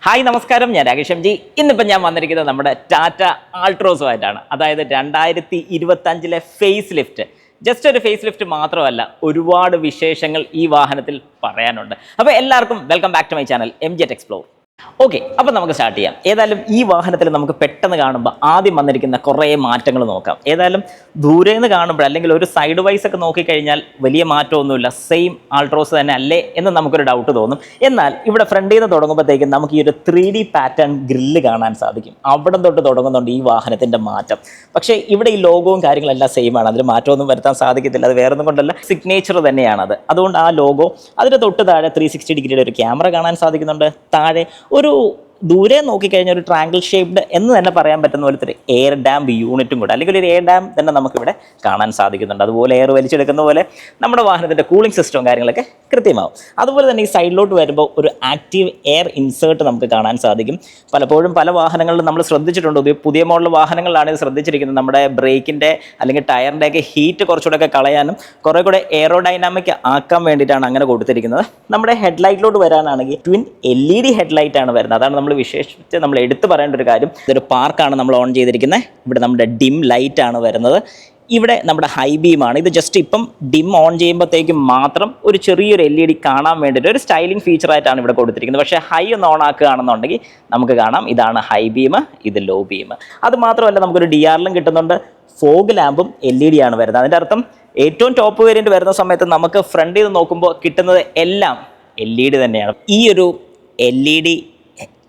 Hi നമസ്കാരം, ഞാൻ Rakesh M G. ഇന്നിപ്പം ഞാൻ വന്നിരിക്കുന്നത് നമ്മുടെ ടാറ്റ ആൾട്രോസുമായിട്ടാണ്. അതായത് 2025 ഫേസ് ലിഫ്റ്റ്. ജസ്റ്റ് ഒരു ഫേസ് ലിഫ്റ്റ് മാത്രമല്ല, ഒരുപാട് വിശേഷങ്ങൾ ഈ വാഹനത്തിൽ പറയാനുണ്ട്. അപ്പോൾ എല്ലാവർക്കും welcome back to my channel MJ Explore. Okay, അപ്പം നമുക്ക് സ്റ്റാർട്ട് ചെയ്യാം. ഏതായാലും ഈ വാഹനത്തിൽ നമുക്ക് പെട്ടെന്ന് കാണുമ്പോൾ ആദ്യം വന്നിരിക്കുന്ന കുറേ മാറ്റങ്ങൾ നോക്കാം. ഏതായാലും ദൂരെ നിന്ന് കാണുമ്പോൾ അല്ലെങ്കിൽ ഒരു സൈഡ് വൈസ് ഒക്കെ നോക്കിക്കഴിഞ്ഞാൽ വലിയ മാറ്റമൊന്നുമില്ല, സെയിം ആൾട്രോസ് തന്നെ അല്ലേ എന്ന് നമുക്കൊരു ഡൗട്ട് തോന്നും. എന്നാൽ ഇവിടെ ഫ്രണ്ടിൽ നിന്ന് തുടങ്ങുമ്പോഴത്തേക്കും നമുക്ക് ഈ ഒരു 3D പാറ്റേൺ ഗ്രില്ല് കാണാൻ സാധിക്കും. അവിടെ തൊട്ട് തുടങ്ങുന്നുണ്ട് ഈ വാഹനത്തിൻ്റെ മാറ്റം. പക്ഷേ ഇവിടെ ഈ ലോഗോവും കാര്യങ്ങളെല്ലാം സെയിം ആണ്, അതിൽ മാറ്റമൊന്നും വരുത്താൻ സാധിക്കത്തില്ല. അത് വേറൊന്നും കൊണ്ടല്ല, സിഗ്നേച്ചർ തന്നെയാണത്. അതുകൊണ്ട് ആ ലോഗോ, അതിന് തൊട്ട് താഴെ 360 ഡിഗ്രിയുടെ ഒരു ക്യാമറ കാണാൻ സാധിക്കുന്നുണ്ട്. താഴെ ഒരു ദൂരെ നോക്കിക്കഴിഞ്ഞാൽ ഒരു ട്രാങ്കിൾ ഷേപ്ഡ് എന്ന് തന്നെ പറയാൻ പറ്റുന്ന പോലത്തെ ഒരു എയർ ഡാം യൂണിറ്റും കൂടെ, അല്ലെങ്കിൽ ഒരു എയർ ഡാം തന്നെ നമുക്കിവിടെ കാണാൻ സാധിക്കുന്നുണ്ട്. അതുപോലെ എയർ വലിച്ചെടുക്കുന്ന പോലെ നമ്മുടെ വാഹനത്തിൻ്റെ കൂളിംഗ് സിസ്റ്റവും കാര്യങ്ങളൊക്കെ കൃത്യമാവും. അതുപോലെ തന്നെ ഈ സൈഡിലോട്ട് വരുമ്പോൾ ഒരു ആക്റ്റീവ് എയർ ഇൻസേർട്ട് നമുക്ക് കാണാൻ സാധിക്കും. പലപ്പോഴും പല വാഹനങ്ങളിലും നമ്മൾ ശ്രദ്ധിച്ചിട്ടുണ്ട്, പുതിയ മോഡൽ വാഹനങ്ങളിലാണ് ഇത് ശ്രദ്ധിച്ചിരിക്കുന്നത്. നമ്മുടെ ബ്രേക്കിൻ്റെ അല്ലെങ്കിൽ ടയറിൻ്റെയൊക്കെ ഹീറ്റ് കുറച്ചുകൂടെയൊക്കെ കളയാനും കുറേ കൂടെ എയറോഡൈനാമിക് ആക്കാൻ വേണ്ടിയിട്ടാണ് അങ്ങനെ കൊടുത്തിരിക്കുന്നത്. നമ്മുടെ ഹെഡ്ലൈറ്റിലോട്ട് വരാനാണെങ്കിൽ ട്വിൻ LED ഹെഡ്ലൈറ്റാണ് വരുന്നത്. അതാണ് നമ്മൾ വിശേഷിച്ച് നമ്മൾ എടുത്തു പറയേണ്ട ഒരു കാര്യം. ഇതൊരു പാർക്കാണ് നമ്മൾ ഓൺ ചെയ്തിരിക്കുന്നത്. ഇവിടെ നമ്മുടെ ഡിം ലൈറ്റ് ആണ് വരുന്നത്. ഇവിടെ നമ്മുടെ ഹൈ ബീമാണ്. ഇത് ജസ്റ്റ് ഇപ്പം ഡിം ഓൺ ചെയ്യുമ്പോഴത്തേക്കും മാത്രം ഒരു ചെറിയൊരു LED കാണാൻ വേണ്ടിയിട്ട് ഒരു സ്റ്റൈലിംഗ് ഫീച്ചറായിട്ടാണ് ഇവിടെ കൊടുത്തിരിക്കുന്നത്. പക്ഷേ ഹൈ ഒന്ന് ഓൺ ആക്കുകയാണെന്നുണ്ടെങ്കിൽ നമുക്ക് കാണാം, ഇതാണ് ഹൈ ബീം, ഇത് ലോ ബീം. അത് മാത്രമല്ല, നമുക്കൊരു DRLും കിട്ടുന്നുണ്ട്. ഫോഗ് ലാമ്പും LED ആണ് വരുന്നത്. അതിൻ്റെ അർത്ഥം ഏറ്റവും ടോപ്പ് വേരിയൻറ്റ് വരുന്ന സമയത്ത് നമുക്ക് ഫ്രണ്ടിൽ നിന്ന് നോക്കുമ്പോൾ കിട്ടുന്നത് എല്ലാം LED തന്നെയാണ്. ഈ ഒരു LED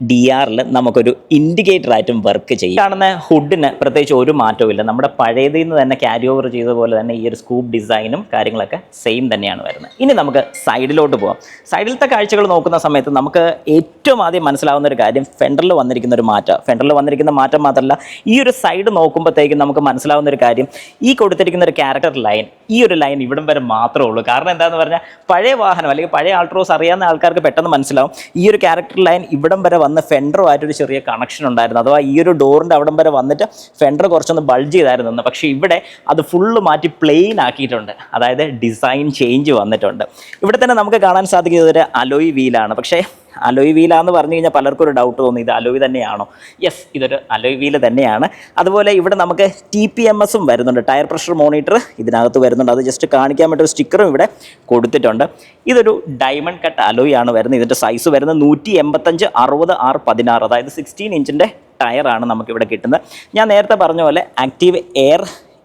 DRL നമുക്കൊരു ഇൻഡിക്കേറ്ററായിട്ടും വർക്ക് ചെയ്യും. കാണുന്ന ഹുഡിന് പ്രത്യേകിച്ച് ഒരു മാറ്റവും ഇല്ല. നമ്മുടെ പഴയതിൽ നിന്ന് തന്നെ ക്യാരി ഓവർ ചെയ്ത പോലെ തന്നെ ഈ ഒരു സ്കൂപ്പ് ഡിസൈനും കാര്യങ്ങളൊക്കെ സെയിം തന്നെയാണ് വരുന്നത്. ഇനി നമുക്ക് സൈഡിലോട്ട് പോകാം. സൈഡിലത്തെ കാഴ്ചകൾ നോക്കുന്ന സമയത്ത് നമുക്ക് ഏറ്റവും ആദ്യം മനസ്സിലാവുന്ന ഒരു കാര്യം ഫെൻഡറിൽ വന്നിരിക്കുന്ന ഒരു മാറ്റം. ഫെൻഡറിൽ വന്നിരിക്കുന്ന മാറ്റം മാത്രമല്ല, ഈ ഒരു സൈഡ് നോക്കുമ്പോഴത്തേക്കും നമുക്ക് മനസ്സിലാവുന്ന ഒരു കാര്യം, ഈ കൊടുത്തിരിക്കുന്ന ഒരു ക്യാരക്ടർ ലൈൻ, ഈ ഒരു ലൈൻ ഇവിടം വരെ മാത്രമേ ഉള്ളൂ. കാരണം എന്താണെന്ന് പറഞ്ഞാൽ, പഴയ വാഹനം അല്ലെങ്കിൽ പഴയ ആൾട്രോസ് അറിയാവുന്ന ആൾക്കാർക്ക് പെട്ടെന്ന് മനസ്സിലാവും, ഈ ഒരു ക്യാരക്ടർ ലൈൻ ഇവിടം വരെ വന്ന് ഫെൻഡറുമായിട്ടൊരു ചെറിയ കണക്ഷൻ ഉണ്ടായിരുന്നു. അഥവാ ഈ ഒരു ഡോറിൻ്റെ അവിടം വരെ വന്നിട്ട് ഫെൻഡർ കുറച്ചൊന്ന് ബൾജ് ചെയ്തായിരുന്നു. പക്ഷേ ഇവിടെ അത് ഫുള്ള് മാറ്റി പ്ലെയിൻ ആക്കിയിട്ടുണ്ട്. അതായത് ഡിസൈൻ ചേഞ്ച് വന്നിട്ടുണ്ട്. ഇവിടെ തന്നെ നമുക്ക് കാണാൻ സാധിക്കുന്നത് ഒരു അലോയ് വീലാണ്. പക്ഷേ അലോയ് വീലാന്ന് പറഞ്ഞു കഴിഞ്ഞാൽ പലർക്കും ഒരു ഡൗട്ട് തോന്നി, ഇത് അലോയ് തന്നെയാണോ? യെസ്, ഇതൊരു അലോയ് വീല് തന്നെയാണ്. അതുപോലെ ഇവിടെ നമുക്ക് TPMS വരുന്നുണ്ട്, ടയർ പ്രഷർ മോണിറ്റർ ഇതിനകത്ത് വരുന്നുണ്ട്. അത് ജസ്റ്റ് കാണിക്കാൻ വേണ്ടി ഒരു സ്റ്റിക്കറും ഇവിടെ കൊടുത്തിട്ടുണ്ട്. ഇതൊരു ഡയമണ്ട് കട്ട് അലോയ് ആണ് വരുന്നത്. ഇതിൻ്റെ സൈസ് വരുന്നത് 185 60 R16, അതായത് 16 ഇഞ്ചിൻ്റെ ടയറാണ് നമുക്കിവിടെ കിട്ടുന്നത്. ഞാൻ നേരത്തെ പറഞ്ഞ പോലെ ആക്റ്റീവ് എയർ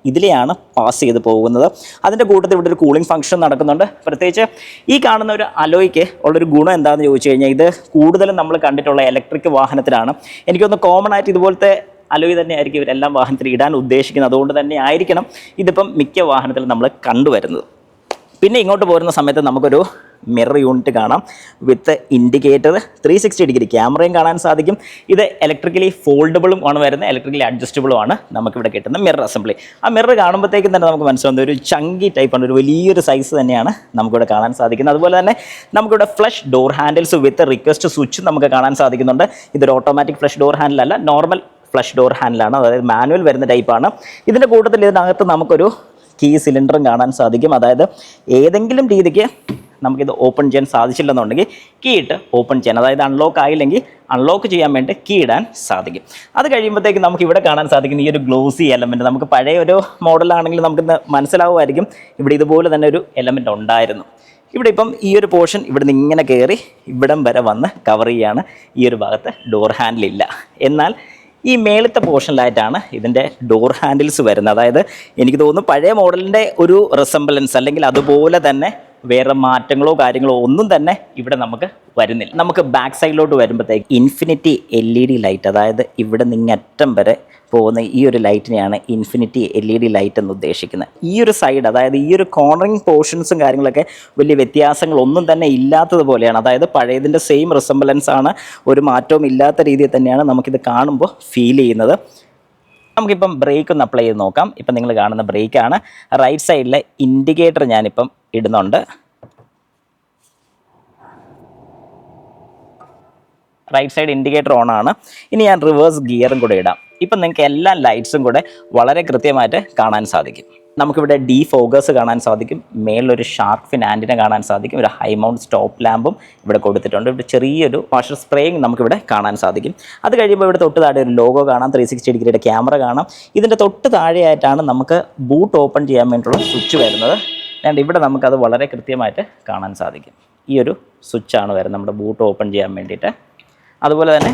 ഇതിലെയാണ് പാസ് ചെയ്ത് പോകുന്നത്. അതിൻ്റെ കൂട്ടത്തിൽ ഇവിടെ ഒരു കൂളിംഗ് ഫംഗ്ഷൻ നടക്കുന്നുണ്ട്. പ്രത്യേകിച്ച് ഈ കാണുന്ന ഒരു അലോയ്ക്ക് ഉള്ളൊരു ഗുണം എന്താണെന്ന് ചോദിച്ചു കഴിഞ്ഞാൽ, ഇത് കൂടുതലും നമ്മൾ കണ്ടിട്ടുള്ള ഇലക്ട്രിക് വാഹനത്തിലാണ്. എനിക്കൊന്ന് കോമൺ ആയിട്ട് ഇതുപോലത്തെ അലോയ് തന്നെ ആയിരിക്കും ഇവരെല്ലാം വാഹനത്തിൽ ഇടാൻ ഉദ്ദേശിക്കുന്നത്. അതുകൊണ്ട് തന്നെ ആയിരിക്കണം ഇതിപ്പം മിക്ക വാഹനത്തിലും നമ്മൾ കണ്ടുവരുന്നത്. പിന്നെ ഇങ്ങോട്ട് പോരുന്ന സമയത്ത് നമുക്കൊരു മിറർ യൂണിറ്റ് കാണാം വിത്ത് ഇൻഡിക്കേറ്റർ, 360 ഡിഗ്രി ക്യാമറയും കാണാൻ സാധിക്കും. ഇത് ഇലക്ട്രിക്കലി ഫോൾഡബിളും ആണ് വരുന്നത്, ഇലക്ട്രിക്കലി അഡ്ജസ്റ്റബിളും ആണ് നമുക്കിവിടെ കിട്ടുന്ന മിറർ അസംബ്ലി. ആ മിറർ കാണുമ്പോഴത്തേക്കും തന്നെ നമുക്ക് മനസ്സിലാവുന്ന ഒരു ചങ്കി ടൈപ്പാണ്, ഒരു വലിയൊരു സൈസ് തന്നെയാണ് നമുക്കിവിടെ കാണാൻ സാധിക്കുന്നത്. അതുപോലെ തന്നെ നമുക്കിവിടെ flush door handles with request switch നമുക്ക് കാണാൻ സാധിക്കുന്നുണ്ട്. ഇതൊരു ഓട്ടോമാറ്റിക് ഫ്ലഷ് ഡോർ ഹാൻഡിലല്ല, നോർമൽ ഫ്ലഷ് ഡോർ ഹാൻഡിലാണ്, അതായത് മാനുവൽ വരുന്ന ടൈപ്പാണ്. ഇതിൻ്റെ കൂട്ടത്തിൽ ഇതിനകത്ത് നമുക്കൊരു കീ സിലിണ്ടറും കാണാൻ സാധിക്കും. അതായത് ഏതെങ്കിലും രീതിക്ക് നമുക്കിത് ഓപ്പൺ ചെയ്യാൻ സാധിച്ചില്ലെന്നുണ്ടെങ്കിൽ കീ ഇട്ട് ഓപ്പൺ ചെയ്യാൻ, അതായത് അൺലോക്ക് ആയില്ലെങ്കിൽ അൺലോക്ക് ചെയ്യാൻ വേണ്ടി കീ ഇടാൻ സാധിക്കും. അത് കഴിയുമ്പോഴത്തേക്ക് നമുക്ക് ഇവിടെ കാണാൻ സാധിക്കുന്ന ഈ ഒരു ഗ്ലോസി എലമെൻറ്റ്, നമുക്ക് പഴയ ഒരു മോഡലാണെങ്കിൽ നമുക്കിന്ന് മനസ്സിലാവുമായിരിക്കും, ഇവിടെ ഇതുപോലെ തന്നെ ഒരു എലമെൻറ്റ് ഉണ്ടായിരുന്നു. ഇവിടെ ഇപ്പം ഈ ഒരു പോർഷൻ ഇവിടെ നിന്ന് ഇങ്ങനെ കയറി ഇവിടം വരെ വന്ന് കവർ ചെയ്യാണ്. ഈ ഒരു ഭാഗത്ത് ഡോർ ഹാൻഡിലില്ല. എന്നാൽ ഈ മേളത്തെ പോർഷനിലായിട്ടാണ് ഇതിൻ്റെ ഡോർ ഹാൻഡിൽസ് വരുന്നത്. അതായത് എനിക്ക് തോന്നുന്നു പഴയ മോഡലിൻ്റെ ഒരു റിസംബലൻസ് അല്ലെങ്കിൽ അതുപോലെ തന്നെ വേറെ മാറ്റങ്ങളോ കാര്യങ്ങളോ ഒന്നും തന്നെ ഇവിടെ നമുക്ക് വരുന്നില്ല. നമുക്ക് ബാക്ക് സൈഡിലോട്ട് വരുമ്പോഴത്തേക്ക് ഇൻഫിനിറ്റി LED ലൈറ്റ്, അതായത് ഇവിടെ നിങ്ങറ്റം വരെ പോകുന്ന ഈ ഒരു ലൈറ്റിനെയാണ് ഇൻഫിനിറ്റി LED ലൈറ്റ് എന്ന് ഉദ്ദേശിക്കുന്നത്. ഈ ഒരു സൈഡ്, അതായത് ഈ ഒരു കോർണറിങ് പോർഷൻസും കാര്യങ്ങളൊക്കെ വലിയ വ്യത്യാസങ്ങളൊന്നും തന്നെ ഇല്ലാത്തതുപോലെയാണ്. അതായത് പഴയതിൻ്റെ സെയിം റിസംബലൻസ് ആണ്, ഒരു മാറ്റവും ഇല്ലാത്ത രീതിയിൽ തന്നെയാണ് നമുക്കിത് കാണുമ്പോൾ ഫീൽ ചെയ്യുന്നത്. നമുക്കിപ്പം ബ്രേക്ക് ഒന്ന് അപ്ലൈ ചെയ്ത് നോക്കാം. ഇപ്പം നിങ്ങൾ കാണുന്ന ബ്രേക്കാണ്. റൈറ്റ് സൈഡിലെ ഇൻഡിക്കേറ്റർ ഞാനിപ്പം ഇടുന്നുണ്ട്. റൈറ്റ് സൈഡ് ഇൻഡിക്കേറ്റർ ഓൺ ആണ്. ഇനി ഞാൻ റിവേഴ്സ് ഗിയറും കൂടെ ഇടാം. ഇപ്പം നിങ്ങൾക്ക് എല്ലാ ലൈറ്റ്സും കൂടെ വളരെ കൃത്യമായിട്ട് കാണാൻ സാധിക്കും. നമുക്കിവിടെ ഫോഗേഴ്സ് കാണാൻ സാധിക്കും, മേളിലൊരു ഷാർക്ക് ഫിൻ ആൻറ്റിന കാണാൻ സാധിക്കും, ഒരു ഹൈ മൗണ്ട് സ്റ്റോപ്പ് ലാമ്പും ഇവിടെ കൊടുത്തിട്ടുണ്ട്. ഇവിടെ ചെറിയൊരു വാഷർ സ്പ്രേയും നമുക്കിവിടെ കാണാൻ സാധിക്കും. അത് കഴിയുമ്പോൾ ഇവിടെ തൊട്ട് താഴെ ഒരു ലോഗോ കാണാം, 360 ഡിഗ്രിയുടെ ക്യാമറ കാണാം. ഇതിൻ്റെ തൊട്ട് താഴെയായിട്ടാണ് നമുക്ക് ബൂട്ട് ഓപ്പൺ ചെയ്യാൻ വേണ്ടിയിട്ടുള്ള സ്വിച്ച് വരുന്നത്. അതുകൊണ്ട് ഇവിടെ നമുക്കത് വളരെ കൃത്യമായിട്ട് കാണാൻ സാധിക്കും. ഈ ഒരു സ്വിച്ചാണ് വരുന്നത് നമ്മുടെ ബൂട്ട് ഓപ്പൺ ചെയ്യാൻ വേണ്ടിയിട്ട്. അതുപോലെ തന്നെ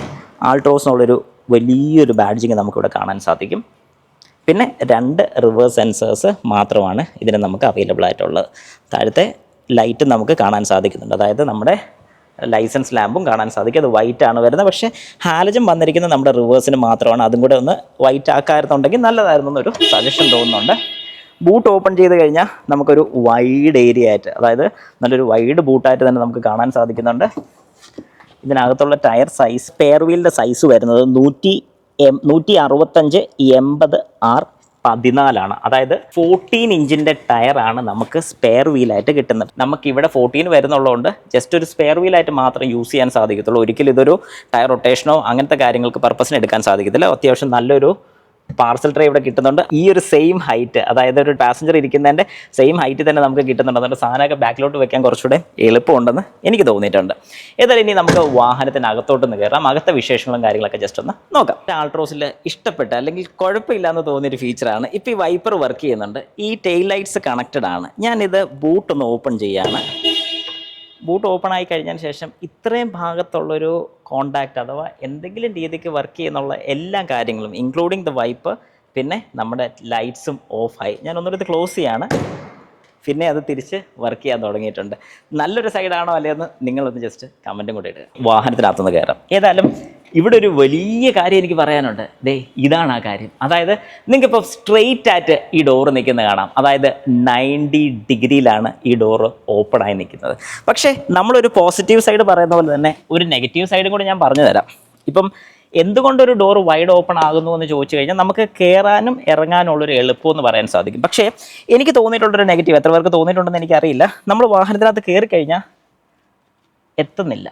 ആൾട്രോസ് എന്നുള്ളൊരു വലിയൊരു ബാഡ്ജിങ് നമുക്കിവിടെ കാണാൻ സാധിക്കും. പിന്നെ 2 റിവേഴ്സ് സെൻസേഴ്സ് മാത്രമാണ് ഇതിന് നമുക്ക് അവൈലബിൾ ആയിട്ടുള്ളത്. താഴത്തെ ലൈറ്റ് നമുക്ക് കാണാൻ സാധിക്കുന്നുണ്ട്, അതായത് നമ്മുടെ ലൈസൻസ് ലാമ്പും കാണാൻ സാധിക്കും. അത് വൈറ്റ് ആണ് വരുന്നത്, പക്ഷേ ഹാലജൻ വന്നിരിക്കുന്നത് നമ്മുടെ റിവേഴ്സിന് മാത്രമാണ്. അതും കൂടെ ഒന്ന് വൈറ്റ് ആക്കായിരുന്നുണ്ടെങ്കിൽ നല്ലതായിരുന്നു എന്നൊരു സജഷൻ തോന്നുന്നുണ്ട്. ബൂട്ട് ഓപ്പൺ ചെയ്ത് കഴിഞ്ഞാൽ നമുക്കൊരു വൈഡ് ഏരിയ ആയിട്ട്, അതായത് നല്ലൊരു വൈഡ് ബൂട്ടായിട്ട് തന്നെ നമുക്ക് കാണാൻ സാധിക്കുന്നുണ്ട്. ഇതിനകത്തുള്ള ടയർ സൈസ്, സ്പെയർ വീലിൻ്റെ സൈസ് വരുന്നത് 160/80R14, അതായത് 14 ഇഞ്ചിൻ്റെ ടയറാണ് നമുക്ക് സ്പെയർ വീലായിട്ട് കിട്ടുന്നത്. നമുക്കിവിടെ 14 വരുന്നുള്ളതുകൊണ്ട് ജസ്റ്റ് ഒരു സ്പെയർ വീലായിട്ട് മാത്രം യൂസ് ചെയ്യാൻ സാധിക്കത്തുള്ളൂ. ഒരിക്കലും ഇതൊരു ടയർ റൊട്ടേഷനോ അങ്ങനത്തെ കാര്യങ്ങൾക്ക് പർപ്പസിന് എടുക്കാൻ സാധിക്കത്തില്ല. അത്യാവശ്യം നല്ലൊരു പാർസൽ ട്രേ ഇവിടെ കിട്ടുന്നുണ്ട്. ഈ ഒരു സെയിം ഹൈറ്റ്, അതായത് ഒരു പാസഞ്ചർ ഇരിക്കുന്നതിൻ്റെ സെയിം ഹൈറ്റ് തന്നെ നമുക്ക് കിട്ടുന്നുണ്ട്. അതുകൊണ്ട് സാധനമൊക്കെ ബാക്കിലോട്ട് വെക്കാൻ കുറച്ചുകൂടെ എളുപ്പമുണ്ടെന്ന് എനിക്ക് തോന്നിയിട്ടുണ്ട്. ഏതായാലും ഇനി നമുക്ക് വാഹനത്തിനകത്തോട്ടൊന്ന് കയറാം. അകത്തെ വിശേഷങ്ങളും കാര്യങ്ങളൊക്കെ ജസ്റ്റ് ഒന്ന് നോക്കാം. ആൾട്രോസിൽ ഇഷ്ടപ്പെട്ട അല്ലെങ്കിൽ കുഴപ്പമില്ല എന്ന് തോന്നിയൊരു ഫീച്ചറാണ് ഇപ്പോൾ ഈ വൈപ്പർ വർക്ക് ചെയ്യുന്നുണ്ട്. ഈ ടെയിൽ ലൈറ്റ്സ് കണക്റ്റഡ് ആണ്. ഞാനിത് ബൂട്ടൊന്ന് ഓപ്പൺ ചെയ്യാണ്. ബൂട്ട് ഓപ്പൺ ആയി കഴിഞ്ഞതിന് ശേഷം ഇത്രയും ഭാഗത്തുള്ളൊരു കോണ്ടാക്റ്റ് അഥവാ എന്തെങ്കിലും രീതിക്ക് വർക്ക് ചെയ്യുന്നുള്ള എല്ലാ കാര്യങ്ങളും ഇൻക്ലൂഡിങ് ദ വൈപ്പ്, പിന്നെ നമ്മുടെ ലൈറ്റ്സും ഓഫായി. ഞാൻ ഒന്നുകൂടി ക്ലോസ് ചെയ്യാണ്. പിന്നെ അത് തിരിച്ച് വർക്ക് ചെയ്യാൻ തുടങ്ങിയിട്ടുണ്ട്. നല്ലൊരു സൈഡാണോ അല്ലയെന്ന് നിങ്ങളൊന്ന് ജസ്റ്റ് കമൻറ്റും കൂടെ ഇടുക. വാഹനത്തിനകത്തുനിന്ന് കയറാം. ഏതായാലും ഇവിടെ ഒരു വലിയ കാര്യം എനിക്ക് പറയാനുണ്ട്. ഇതാണ് ആ കാര്യം. അതായത് നിങ്ങൾക്കിപ്പോൾ സ്ട്രെയിറ്റ് ആയിട്ട് ഈ ഡോറ് നിൽക്കുന്നത് കാണാം. അതായത് 90 ഡിഗ്രിയിലാണ് ഈ ഡോറ് ഓപ്പൺ ആയി നിൽക്കുന്നത്. പക്ഷേ നമ്മളൊരു പോസിറ്റീവ് സൈഡ് പറയുന്ന പോലെ തന്നെ ഒരു നെഗറ്റീവ് സൈഡും കൂടി ഞാൻ പറഞ്ഞു തരാം. ഇപ്പം എന്തുകൊണ്ടൊരു ഡോർ വൈഡ് ഓപ്പൺ ആകുന്നു എന്ന് ചോദിച്ചു കഴിഞ്ഞാൽ നമുക്ക് കയറാനും ഇറങ്ങാനുള്ളൊരു എളുപ്പമെന്ന് പറയാൻ സാധിക്കും. പക്ഷേ എനിക്ക് തോന്നിയിട്ടുള്ളൊരു നെഗറ്റീവ്, എത്ര പേർക്ക് തോന്നിയിട്ടുണ്ടെന്ന് എനിക്കറിയില്ല, നമ്മൾ വാഹനത്തിനകത്ത് കയറി കഴിഞ്ഞാൽ എത്തുന്നില്ല.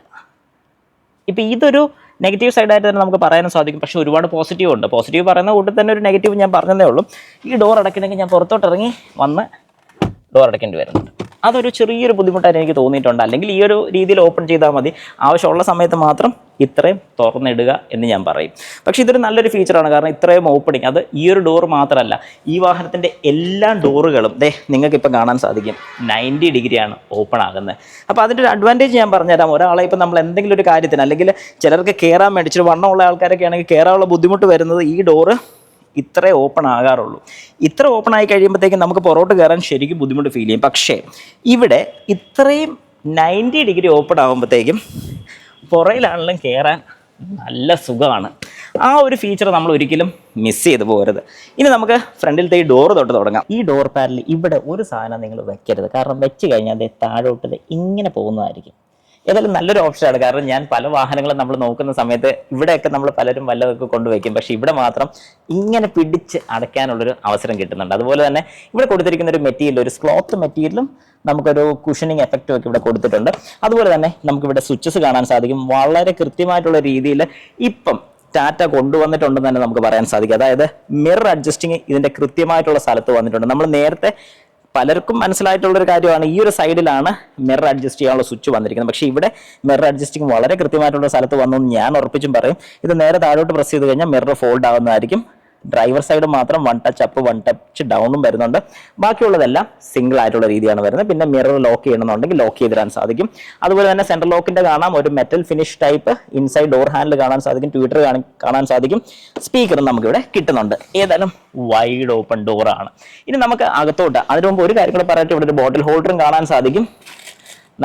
ഇപ്പം ഇതൊരു നെഗറ്റീവ് സൈഡായിട്ട് തന്നെ നമുക്ക് പറയാനും സാധിക്കും. പക്ഷേ ഒരുപാട് പോസിറ്റീവ് ഉണ്ട്. പോസിറ്റീവ് പറയുന്ന കൂട്ടിൽ തന്നെ ഒരു നെഗറ്റീവ് ഞാൻ പറഞ്ഞതേ ഉള്ളൂ. ഈ ഡോർ അടയ്ക്കണമെങ്കിൽ ഞാൻ പുറത്തോട്ട് ഇറങ്ങി വന്ന് ഡോർ അടയ്ക്കേണ്ടി വരുന്നുണ്ട്. അതൊരു ചെറിയൊരു ബുദ്ധിമുട്ടായിട്ട് എനിക്ക് തോന്നിയിട്ടുണ്ട്. അല്ലെങ്കിൽ ഈ ഒരു രീതിയിൽ ഓപ്പൺ ചെയ്താൽ മതി, ആവശ്യമുള്ള സമയത്ത് മാത്രം ഇത്രയും തുറന്നിടുക എന്ന് ഞാൻ പറയും. പക്ഷേ ഇതൊരു നല്ലൊരു ഫീച്ചറാണ്. കാരണം ഇത്രയും ഓപ്പണിങ്, അത് ഈ ഒരു ഡോർ മാത്രമല്ല, ഈ വാഹനത്തിൻ്റെ എല്ലാ ഡോറുകളും നിങ്ങൾക്കിപ്പോൾ കാണാൻ സാധിക്കും 90 ഡിഗ്രിയാണ് ഓപ്പൺ ആകുന്നത്. അപ്പോൾ അതിൻ്റെ ഒരു അഡ്വാൻറ്റേജ് ഞാൻ പറഞ്ഞുതരാം. ഒരാളെ ഇപ്പോൾ നമ്മൾ എന്തെങ്കിലും ഒരു കാര്യത്തിന്, അല്ലെങ്കിൽ ചിലർക്ക് കയറാൻ വേണ്ടി, ഇച്ചിരി വണ്ണമുള്ള ആൾക്കാരൊക്കെ ആണെങ്കിൽ കയറാനുള്ള ബുദ്ധിമുട്ട് വരുന്നത് ഈ ഡോറ് ഇത്രേ ഓപ്പൺ ആകാറുള്ളൂ. ഇത്ര ഓപ്പൺ ആയി കഴിയുമ്പോഴത്തേക്കും നമുക്ക് പുറകോട്ട് കയറാൻ ശരിക്കും ബുദ്ധിമുട്ട് ഫീൽ ചെയ്യും. പക്ഷേ ഇവിടെ ഇത്രയും 90 ഡിഗ്രി ഓപ്പൺ ആകുമ്പോഴത്തേക്കും പുറയിലാണെങ്കിലും കയറാൻ നല്ല സുഖമാണ്. ആ ഒരു ഫീച്ചർ നമ്മൾ ഒരിക്കലും മിസ് ചെയ്ത് പോകരുത്. ഇനി നമുക്ക് ഫ്രണ്ടിലത്തെ ഈ ഡോറ് തൊട്ട് തുടങ്ങാം. ഈ ഡോർ പാഡിൽ ഇവിടെ ഒരു സാധനം നിങ്ങൾ വെക്കരുത്. കാരണം വെച്ച് കഴിഞ്ഞാൽ അത് താഴോട്ട് ഇങ്ങനെ പോകുന്നതായിരിക്കും. ഏതായാലും നല്ലൊരു ഓപ്ഷനാണ്. കാരണം ഞാൻ പല വാഹനങ്ങളും നമ്മൾ നോക്കുന്ന സമയത്ത് ഇവിടെയൊക്കെ നമ്മൾ പലരും വല്ലതൊക്കെ കൊണ്ടുവയ്ക്കും. പക്ഷേ ഇവിടെ മാത്രം ഇങ്ങനെ പിടിച്ച് അടയ്ക്കാനുള്ളൊരു അവസരം കിട്ടുന്നുണ്ട്. അതുപോലെ തന്നെ ഇവിടെ കൊടുത്തിരിക്കുന്ന ഒരു മെറ്റീരിയൽ, ഒരു ക്ലോത്ത് മെറ്റീരിയലും നമുക്കൊരു കുഷനിങ് എഫക്റ്റും ഒക്കെ ഇവിടെ കൊടുത്തിട്ടുണ്ട്. അതുപോലെ തന്നെ നമുക്കിവിടെ സ്വിച്ചസ് കാണാൻ സാധിക്കും. വളരെ കൃത്യമായിട്ടുള്ള രീതിയിൽ ഇപ്പം ടാറ്റ കൊണ്ടുവന്നിട്ടുണ്ടെന്ന് തന്നെ നമുക്ക് പറയാൻ സാധിക്കും. അതായത് മിറർ അഡ്ജസ്റ്റിങ് ഇതിൻ്റെ കൃത്യമായിട്ടുള്ള സ്ഥലത്ത് വന്നിട്ടുണ്ട്. നമ്മൾ നേരത്തെ പലർക്കും മനസ്സിലായിട്ടുള്ളൊരു കാര്യമാണ്, ഈ ഒരു സൈഡിലാണ് മിറർ അഡ്ജസ്റ്റ് ചെയ്യാനുള്ള സ്വിച്ച് വന്നിരിക്കുന്നത്. പക്ഷേ ഇവിടെ മിറർ അഡ്ജസ്റ്റിംഗ് വളരെ കൃത്യമായിട്ടുള്ള സ്ഥലത്ത് വന്നു എന്ന് ഞാൻ ഉറപ്പിച്ചും പറയും. ഇത് നേരെ താഴോട്ട് പ്രസ് ചെയ്ത് കഴിഞ്ഞാൽ മിറർ ഫോൾഡ് ആവുന്നതായിരിക്കും. ഡ്രൈവർ സൈഡ് മാത്രം 1 ടച്ച് അപ്പ് 1 ടച്ച് ഡൗണും വരുന്നുണ്ട്. ബാക്കിയുള്ളതെല്ലാം സിംഗിൾ ആയിട്ടുള്ള രീതിയാണ് വരുന്നത്. പിന്നെ മിറർ ലോക്ക് ചെയ്യണമെന്നുണ്ടെങ്കിൽ ലോക്ക് ചെയ്തിടാൻ സാധിക്കും. അതുപോലെ തന്നെ സെൻട്രൽ ലോക്കിന്റെ കാണാം, ഒരു metal finish type inside door handle കാണാൻ സാധിക്കും, ട്വിറ്റർ കാണാൻ സാധിക്കും, സ്പീക്കറും നമുക്കിവിടെ കിട്ടുന്നുണ്ട്. ഏതായാലും വൈഡ് ഓപ്പൺ ഡോറാണ്. ഇനി നമുക്ക് അകത്തോട്ട്, അതിനു മുമ്പ് ഒരു കാര്യം കൂടെ പറയട്ടെ, ഇവിടെ ഒരു ബോട്ടിൽ ഹോൾഡറും കാണാൻ സാധിക്കും.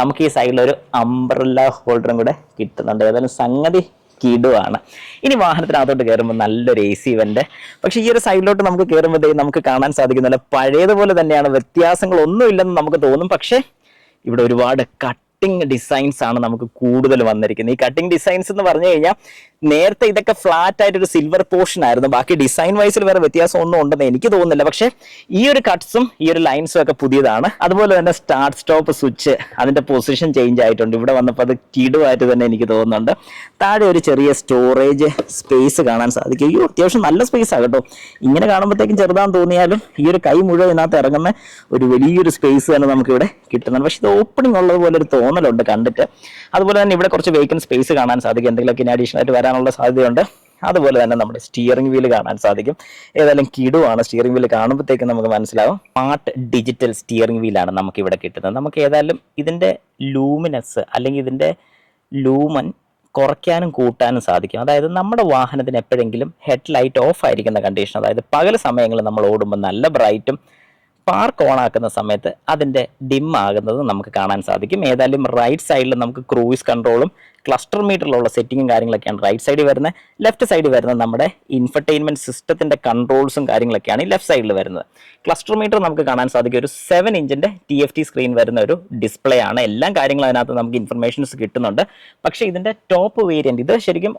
നമുക്ക് ഈ സൈഡിലൊരു അംബ്രല്ല ഹോൾഡറും കൂടെ കിട്ടുന്നുണ്ട്. ഏതായാലും സംഗതി കിടുവാണ്. ഇനി വാഹനത്തിനകത്തോട്ട് കയറുമ്പോൾ നല്ലൊരു AC വെന്റ്. പക്ഷേ ഈ ഒരു സൈഡിലോട്ട് നമുക്ക് കയറുമ്പോഴത്തേക്കും നമുക്ക് കാണാൻ സാധിക്കുന്നില്ല, പഴയതുപോലെ തന്നെയാണ്, വ്യത്യാസങ്ങളൊന്നും ഇല്ലെന്ന് നമുക്ക് തോന്നും. പക്ഷേ ഇവിടെ ഒരുപാട് കട്ടിങ് ഡിസൈൻസ് ആണ് നമുക്ക് കൂടുതൽ വന്നിരിക്കുന്നത്. ഈ കട്ടിങ് ഡിസൈൻസ് എന്ന് പറഞ്ഞു കഴിഞ്ഞാൽ നേരത്തെ ഇതൊക്കെ ഫ്ലാറ്റ് ആയിട്ട് ഒരു സിൽവർ പോർഷൻ ആയിരുന്നു. ബാക്കി ഡിസൈൻ വൈസിൽ വേറെ വ്യത്യാസം ഒന്നും ഉണ്ടെന്ന് എനിക്ക് തോന്നുന്നില്ല. പക്ഷെ ഈ ഒരു കട്ട്സും ഈ ഒരു ലൈൻസും ഒക്കെ പുതിയതാണ്. അതുപോലെ തന്നെ സ്റ്റാർട്ട് സ്റ്റോപ്പ് സ്വിച്ച് അതിന്റെ പൊസിഷൻ ചേഞ്ച് ആയിട്ടുണ്ട്. ഇവിടെ വന്നപ്പോൾ അത് കിടുവായിട്ട് തന്നെ എനിക്ക് തോന്നുന്നുണ്ട്. താഴെ ഒരു ചെറിയ സ്റ്റോറേജ് സ്പേസ് കാണാൻ സാധിക്കും. ഈ അത്യാവശ്യം നല്ല സ്പേസ് ആണ് കേട്ടോ. ഇങ്ങനെ കാണുമ്പോഴത്തേക്കും ചെറുതാന്ന് തോന്നിയാലും ഈ ഒരു കൈ മുഴുവൻ ഇതിനകത്ത് ഇറങ്ങുന്ന ഒരു വലിയൊരു സ്പേസ് തന്നെ നമുക്ക് ഇവിടെ കിട്ടുന്നുണ്ട്. പക്ഷെ ഇത് ഓപ്പണിംഗ് ഉള്ളതുപോലെ ഒരു തോന്നലുണ്ട് കണ്ടിട്ട്. അതുപോലെ തന്നെ ഇവിടെ കുറച്ച് വേക്കൻറ്റ് സ്പേസ് കാണാൻ സാധിക്കും. എന്തെങ്കിലുമൊക്കെ ഇനി അഡീഷണൽ ആയിട്ട് വരാനുള്ള സാധ്യതയുണ്ട്. അതുപോലെ തന്നെ നമ്മുടെ സ്റ്റിയറിംഗ് വീല് കാണാൻ സാധിക്കും. ഏതായാലും കിടുവാണ്. സ്റ്റിയറിംഗ് വീല് കാണുമ്പോഴത്തേക്കും നമുക്ക് മനസ്സിലാവും സ്മാർട്ട് ഡിജിറ്റൽ സ്റ്റിയറിംഗ് വീലാണ് നമുക്ക് ഇവിടെ കിട്ടുന്നത്. നമുക്ക് ഏതായാലും ഇതിന്റെ ലൂമിനസ് അല്ലെങ്കിൽ ഇതിന്റെ ലൂമൻ കുറയ്ക്കാനും കൂട്ടാനും സാധിക്കും. അതായത് നമ്മുടെ വാഹനത്തിന് എപ്പോഴെങ്കിലും ഹെഡ് ലൈറ്റ് ഓഫ് ആയിരിക്കുന്ന കണ്ടീഷൻ, അതായത് പകൽ സമയങ്ങളിൽ നമ്മൾ ഓടുമ്പോൾ നല്ല ബ്രൈറ്റും പാർക്ക് ഓൺ ആക്കുന്ന സമയത്ത് അതിൻ്റെ ഡിം ആകുന്നത് നമുക്ക് കാണാൻ സാധിക്കും. ഏതായാലും റൈറ്റ് സൈഡിൽ നമുക്ക് ക്രൂയിസ് കൺട്രോളും ക്ലസ്റ്റർ മീറ്ററിലുള്ള സെറ്റിങ്ങും കാര്യങ്ങളൊക്കെയാണ് റൈറ്റ് സൈഡിൽ വരുന്നത്. ലെഫ്റ്റ് സൈഡിൽ വരുന്നത് നമ്മുടെ ഇൻഫർടൈൻമെന്റ് സിസ്റ്റത്തിന്റെ കൺട്രോൾസും കാര്യങ്ങളൊക്കെയാണ് ഈ ലെഫ്റ്റ് സൈഡിൽ വരുന്നത്. ക്ലസ്റ്റർ മീറ്റർ നമുക്ക് കാണാൻ സാധിക്കും. ഒരു 7 ഇഞ്ചിന്റെ TFT സ്ക്രീൻ വരുന്ന ഒരു ഡിസ്പ്ലേ ആണ്. എല്ലാ കാര്യങ്ങളും അതിനകത്ത് നമുക്ക് ഇൻഫർമേഷൻസ് കിട്ടുന്നുണ്ട്. പക്ഷേ ഇതിന്റെ ടോപ്പ് വേരിയന്റ് ഇത് ശരിക്കും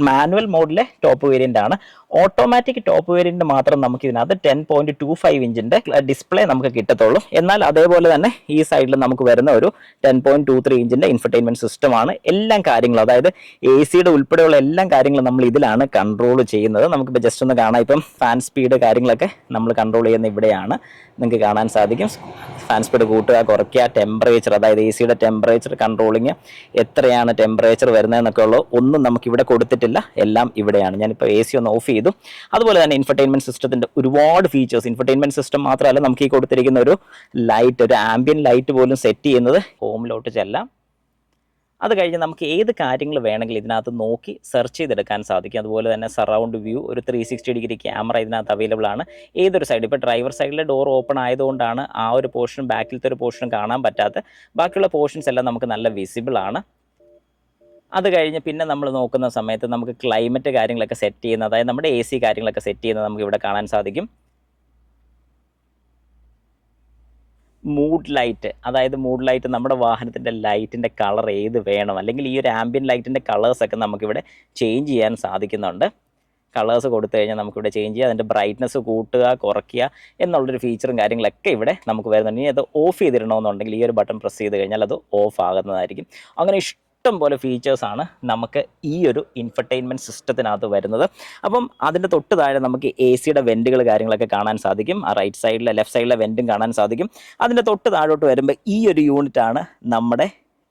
മാനുവൽ മോഡിലെ ടോപ്പ് വേരിയന്റ് ആണ്. ഓട്ടോമാറ്റിക് ടോപ്പ് വേരിയന്റ് മാത്രം നമുക്ക് ഇതിനകത്ത് 10.25 ഇഞ്ചിന്റെ ഡിസ്പ്ലേ നമുക്ക് കിട്ടത്തുള്ളൂ. എന്നാൽ അതേപോലെ തന്നെ ഈ സൈഡിൽ നമുക്ക് വരുന്ന ഒരു 10.23 ഇഞ്ചിന്റെ ഇൻഫർടൈൻമെന്റ് സിസ്റ്റമാണ്. എല്ലാം കാര്യങ്ങളും അതായത് AC ഉൾപ്പെടെയുള്ള എല്ലാ കാര്യങ്ങളും നമ്മൾ ഇതിലാണ് കൺട്രോൾ ചെയ്യുന്നത്. നമുക്കിപ്പോൾ ജസ്റ്റ് ഒന്ന് കാണാം. ഇപ്പം ഫാൻ സ്പീഡ് കാര്യങ്ങളൊക്കെ നമ്മൾ കൺട്രോൾ ചെയ്യുന്ന ഇവിടെയാണ്. നിങ്ങൾക്ക് കാണാൻ സാധിക്കും. ഫാൻ സ്പീഡ് കൂട്ടുക, കുറയ്ക്കുക, ടെമ്പറേച്ചർ അതായത് AC ടെമ്പറേച്ചർ കൺട്രോളിങ്, എത്രയാണ് ടെമ്പറേച്ചർ വരുന്നതെന്നൊക്കെ ഉള്ളത് ഒന്നും നമുക്ക് ഇവിടെ കൊടുത്തിട്ടില്ല. എല്ലാം ഇവിടെയാണ്. ഞാനിപ്പോൾ AC ഒന്ന് ഓഫ് ചെയ്തു. അതുപോലെ തന്നെ ഇൻഫർടൈൻമെന്റ് സിസ്റ്റത്തിന്റെ ഒരുപാട് ഫീച്ചേഴ്സ്. ഇൻഫർടൈൻമെന്റ് സിസ്റ്റം മാത്രമല്ല, നമുക്ക് ഈ കൊടുത്തിരിക്കുന്ന ഒരു ലൈറ്റ്, ഒരു ആംബിയൻ ലൈറ്റ് പോലും സെറ്റ് ചെയ്യുന്നത് ഹോമിലോട്ട് ചെല്ലാം. അത് കഴിഞ്ഞ് നമുക്ക് ഏത് കാര്യങ്ങൾ വേണമെങ്കിലും ഇതിനകത്ത് നോക്കി സെർച്ച് ചെയ്തെടുക്കാൻ സാധിക്കും. അതുപോലെ തന്നെ സറൗണ്ട് വ്യൂ, ഒരു 360 ഡിഗ്രി ക്യാമറ ഇതിനകത്ത് അവൈലബിൾ ആണ്. ഏതൊരു സൈഡ്, ഇപ്പോൾ ഡ്രൈവർ സൈഡിലെ ഡോർ ഓപ്പൺ ആയതുകൊണ്ടാണ് ആ ഒരു പോർഷൻ, ബാക്കിലത്തെ ഒരു പോർഷൻ കാണാൻ പറ്റാത്ത. ബാക്കിയുള്ള പോർഷൻസ് എല്ലാം നമുക്ക് നല്ല വിസിബിൾ ആണ്. അത് കഴിഞ്ഞ് പിന്നെ നമ്മൾ നോക്കുന്ന സമയത്ത് നമുക്ക് ക്ലൈമറ്റ് കാര്യങ്ങളൊക്കെ സെറ്റ് ചെയ്യുന്നത്, അതായത് നമ്മുടെ AC കാര്യങ്ങളൊക്കെ സെറ്റ് ചെയ്യുന്നത് നമുക്ക് ഇവിടെ കാണാൻ സാധിക്കും. മൂഡ് ലൈറ്റ്, അതായത് മൂഡ് ലൈറ്റ് നമ്മുടെ വാഹനത്തിൻ്റെ ലൈറ്റിൻ്റെ കളർ ഏത് വേണം, അല്ലെങ്കിൽ ഈ ഒരു ആംബിയൻ ലൈറ്റിൻ്റെ കളേഴ്സൊക്കെ നമുക്കിവിടെ ചേഞ്ച് ചെയ്യാൻ സാധിക്കുന്നുണ്ട്. കളേഴ്സ് കൊടുത്തു കഴിഞ്ഞാൽ നമുക്കിവിടെ ചേഞ്ച് ചെയ്യാം. അതിൻ്റെ ബ്രൈറ്റ്നസ് കൂട്ടുക, കുറയ്ക്കുക എന്നുള്ളൊരു ഫീച്ചറും കാര്യങ്ങളൊക്കെ ഇവിടെ നമുക്ക് വരുന്നുണ്ട്. ഇനി അത് ഓഫ് ചെയ്തിടണമെന്നുണ്ടെങ്കിൽ ഈ ഒരു ബട്ടൺ പ്രസ് ചെയ്ത് കഴിഞ്ഞാൽ അത് ഓഫ് ആകുന്നതായിരിക്കും. അങ്ങനെ ഇഷ്ടം പോലെ ഫീച്ചേഴ്സാണ് നമുക്ക് ഈ ഒരു ഇൻഫർടൈൻമെൻറ്റ് സിസ്റ്റത്തിനകത്ത് വരുന്നത്. അപ്പം അതിൻ്റെ തൊട്ട് താഴെ നമുക്ക് AC വെൻറ്റുകൾ കാര്യങ്ങളൊക്കെ കാണാൻ സാധിക്കും. ആ റൈറ്റ് സൈഡിലെ ലെഫ്റ്റ് സൈഡിലെ വെൻറ്റും കാണാൻ സാധിക്കും. അതിൻ്റെ തൊട്ട് താഴോട്ട് വരുമ്പോൾ ഈ ഒരു യൂണിറ്റാണ് നമ്മുടെ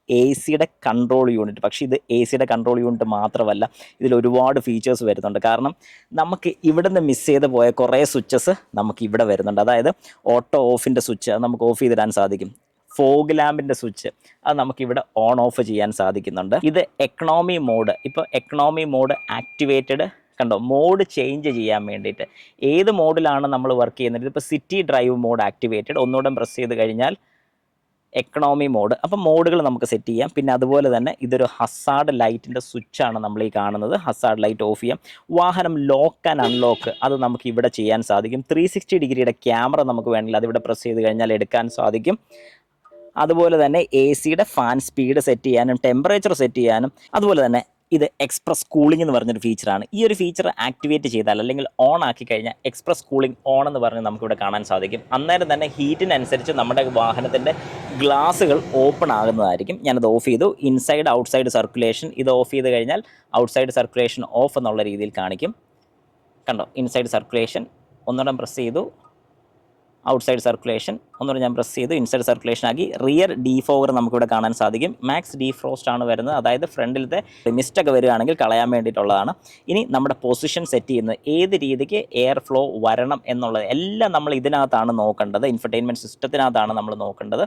AC കൺട്രോൾ യൂണിറ്റ്. പക്ഷേ ഇത് AC കൺട്രോൾ യൂണിറ്റ് മാത്രമല്ല, ഇതിൽ ഒരുപാട് ഫീച്ചേഴ്സ് വരുന്നുണ്ട്. കാരണം നമുക്ക് ഇവിടെ നിന്ന് മിസ് ചെയ്ത് പോയ കുറേ സ്വിച്ചസ് നമുക്ക് ഇവിടെ വരുന്നുണ്ട്. അതായത് ഓട്ടോ ഓഫിൻ്റെ സ്വിച്ച് അത് നമുക്ക് ഓഫ് ചെയ്തിടാൻ സാധിക്കും. ഫോഗ് ലാമ്പിൻ്റെ സ്വിച്ച് അത് നമുക്കിവിടെ ഓൺ ഓഫ് ചെയ്യാൻ സാധിക്കുന്നുണ്ട്. ഇത് എക്കണോമി മോഡ്. ഇപ്പോൾ എക്കണോമി മോഡ് ആക്ടിവേറ്റഡ് കണ്ടോ, മോഡ് ചേഞ്ച് ചെയ്യാൻ വേണ്ടിയിട്ട് ഏത് മോഡിലാണ് നമ്മൾ വർക്ക് ചെയ്യുന്നത്. ഇതിപ്പോൾ സിറ്റി ഡ്രൈവ് മോഡ് ആക്ടിവേറ്റഡ്. ഒന്നുകൂടെ പ്രസ് ചെയ്ത് കഴിഞ്ഞാൽ എക്കണോമി മോഡ്. അപ്പം മോഡുകൾ നമുക്ക് സെറ്റ് ചെയ്യാം. പിന്നെ അതുപോലെ തന്നെ ഇതൊരു ഹസാർഡ് ലൈറ്റിൻ്റെ സ്വിച്ചാണ് നമ്മൾ ഈ കാണുന്നത്. ഹസാർഡ് ലൈറ്റ് ഓഫ് ചെയ്യാം. വാഹനം ലോക്ക് ആൻഡ് അൺലോക്ക് അത് നമുക്ക് ഇവിടെ ചെയ്യാൻ സാധിക്കും. 360 ഡിഗ്രിയുടെ ക്യാമറ നമുക്ക് വേണമെങ്കിൽ അതിവിടെ പ്രസ് ചെയ്ത് കഴിഞ്ഞാൽ എടുക്കാൻ സാധിക്കും. അതുപോലെ തന്നെ AC ഫാൻ സ്പീഡ് സെറ്റ് ചെയ്യാനും ടെമ്പറേച്ചർ സെറ്റ് ചെയ്യാനും, അതുപോലെ തന്നെ ഇത് എക്സ്പ്രസ് കൂളിംഗ് എന്ന് പറഞ്ഞൊരു ഫീച്ചറാണ്. ഈ ഒരു ഫീച്ചർ ആക്ടിവേറ്റ് ചെയ്താൽ അല്ലെങ്കിൽ ഓൺ ആക്കി കഴിഞ്ഞാൽ എക്സ്പ്രസ് കൂളിംഗ് ഓൺ എന്ന് പറഞ്ഞ് നമുക്കിവിടെ കാണാൻ സാധിക്കും. അന്നേരം തന്നെ ഹീറ്റിനനുസരിച്ച് നമ്മുടെ വാഹനത്തിൻ്റെ ഗ്ലാസുകൾ ഓപ്പൺ ആകുന്നതായിരിക്കും. ഞാനത് ഓഫ് ചെയ്തു. ഇൻസൈഡ് ഔട്ട്സൈഡ് സർക്കുലേഷൻ ഇത് ഓഫ് ചെയ്ത് കഴിഞ്ഞാൽ ഔട്ട്സൈഡ് സർക്കുലേഷൻ ഓഫ് എന്നുള്ള രീതിയിൽ കാണിക്കും. കണ്ടോ, ഇൻസൈഡ് സർക്കുലേഷൻ ഒന്നുകൂടെ പ്രസ് ചെയ്തു, ഔട്ട്സൈഡ് സർക്കുലേഷൻ ഒന്നുകൂടെ ഞാൻ പ്രസ് ചെയ്തു, ഇൻസൈഡ് സർക്കുലേഷൻ ആക്കി. റിയർ ഡീഫോഗർ നമുക്കിവിടെ കാണാൻ സാധിക്കും. മാക്സ് ഡീഫ്രോസ്റ്റ് ആണ് വരുന്നത്. അതായത് ഫ്രണ്ടിലത്തെ മിസ്റ്റൊക്കെ വരികയാണെങ്കിൽ കളയാൻ വേണ്ടിയിട്ടുള്ളതാണ്. ഇനി നമ്മുടെ പൊസിഷൻ സെറ്റ് ചെയ്യുന്നത്, ഏത് രീതിക്ക് എയർ ഫ്ലോ വരണം എന്നുള്ളത് എല്ലാം നമ്മൾ ഇതിനകത്താണ് നോക്കേണ്ടത്. ഇൻഫർടൈൻമെൻറ്റ് സിസ്റ്റത്തിനകത്താണ് നമ്മൾ നോക്കേണ്ടത്.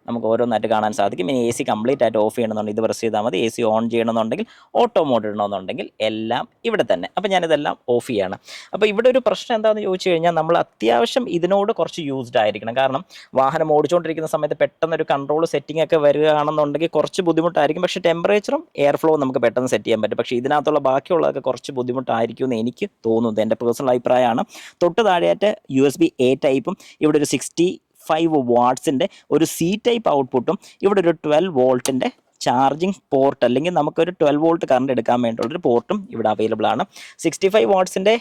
നമുക്ക് ഓരോന്നായിട്ട് കാണാൻ സാധിക്കും. ഇനി AC കംപ്ലീറ്റ് ആയിട്ട് ഓഫ് ചെയ്യണമെന്നുണ്ടെങ്കിൽ ഇത് പ്രസ് ചെയ്താൽ മതി. AC ഓൺ ചെയ്യണമെന്നുണ്ടെങ്കിൽ, ഓട്ടോ മോഡ് ഇടണമെന്നുണ്ടെങ്കിൽ എല്ലാം ഇവിടെ തന്നെ. അപ്പോൾ ഞാനിതെല്ലാം ഓഫ് ചെയ്യാണ്. അപ്പോൾ ഇവിടെ ഒരു പ്രശ്നം എന്താണെന്ന് ചോദിച്ചു കഴിഞ്ഞാൽ, നമ്മൾ അത്യാവശ്യം ഇതിനോട് കുറച്ച് യൂസ്ഡ് ആയിരിക്കണം. കാരണം വാഹനം ഓടിച്ചുകൊണ്ടിരിക്കുന്ന സമയത്ത് പെട്ടെന്നൊരു കൺട്രോൾ സെറ്റിംഗ് ഒക്കെ വരികയാണെന്നുണ്ടെങ്കിൽ കുറച്ച് ബുദ്ധിമുട്ടായിരിക്കും. പക്ഷേ ടെമ്പറേച്ചറും എയർ ഫ്ലോവും നമുക്ക് പെട്ടെന്ന് സെറ്റ് ചെയ്യാൻ പറ്റും. പക്ഷേ ഇതിനകത്തുള്ള ബാക്കിയുള്ളതൊക്കെ കുറച്ച് ബുദ്ധിമുട്ടായിരിക്കും എന്ന് എനിക്ക് തോന്നുന്നത്. എൻ്റെ പേഴ്സണൽ അഭിപ്രായമാണ്. തൊട്ട് താഴെയായിട്ട് USB-A ടൈപ്പും ഇവിടെ ഒരു 65 വാട്ട്സിൻ്റെ ഒരു C ടൈപ്പ് ഔട്ട്പുട്ടും ഇവിടെ ഒരു 12 വോൾട്ടിൻ്റെ ചാർജിങ് പോർട്ട് അല്ലെങ്കിൽ നമുക്കൊരു 12 വോൾട്ട് കറണ്ട് എടുക്കാൻ വേണ്ടിയുള്ളൊരു പോർട്ടും ഇവിടെ അവൈലബിൾ ആണ്. 65 വാട്ട്സിൻ്റെ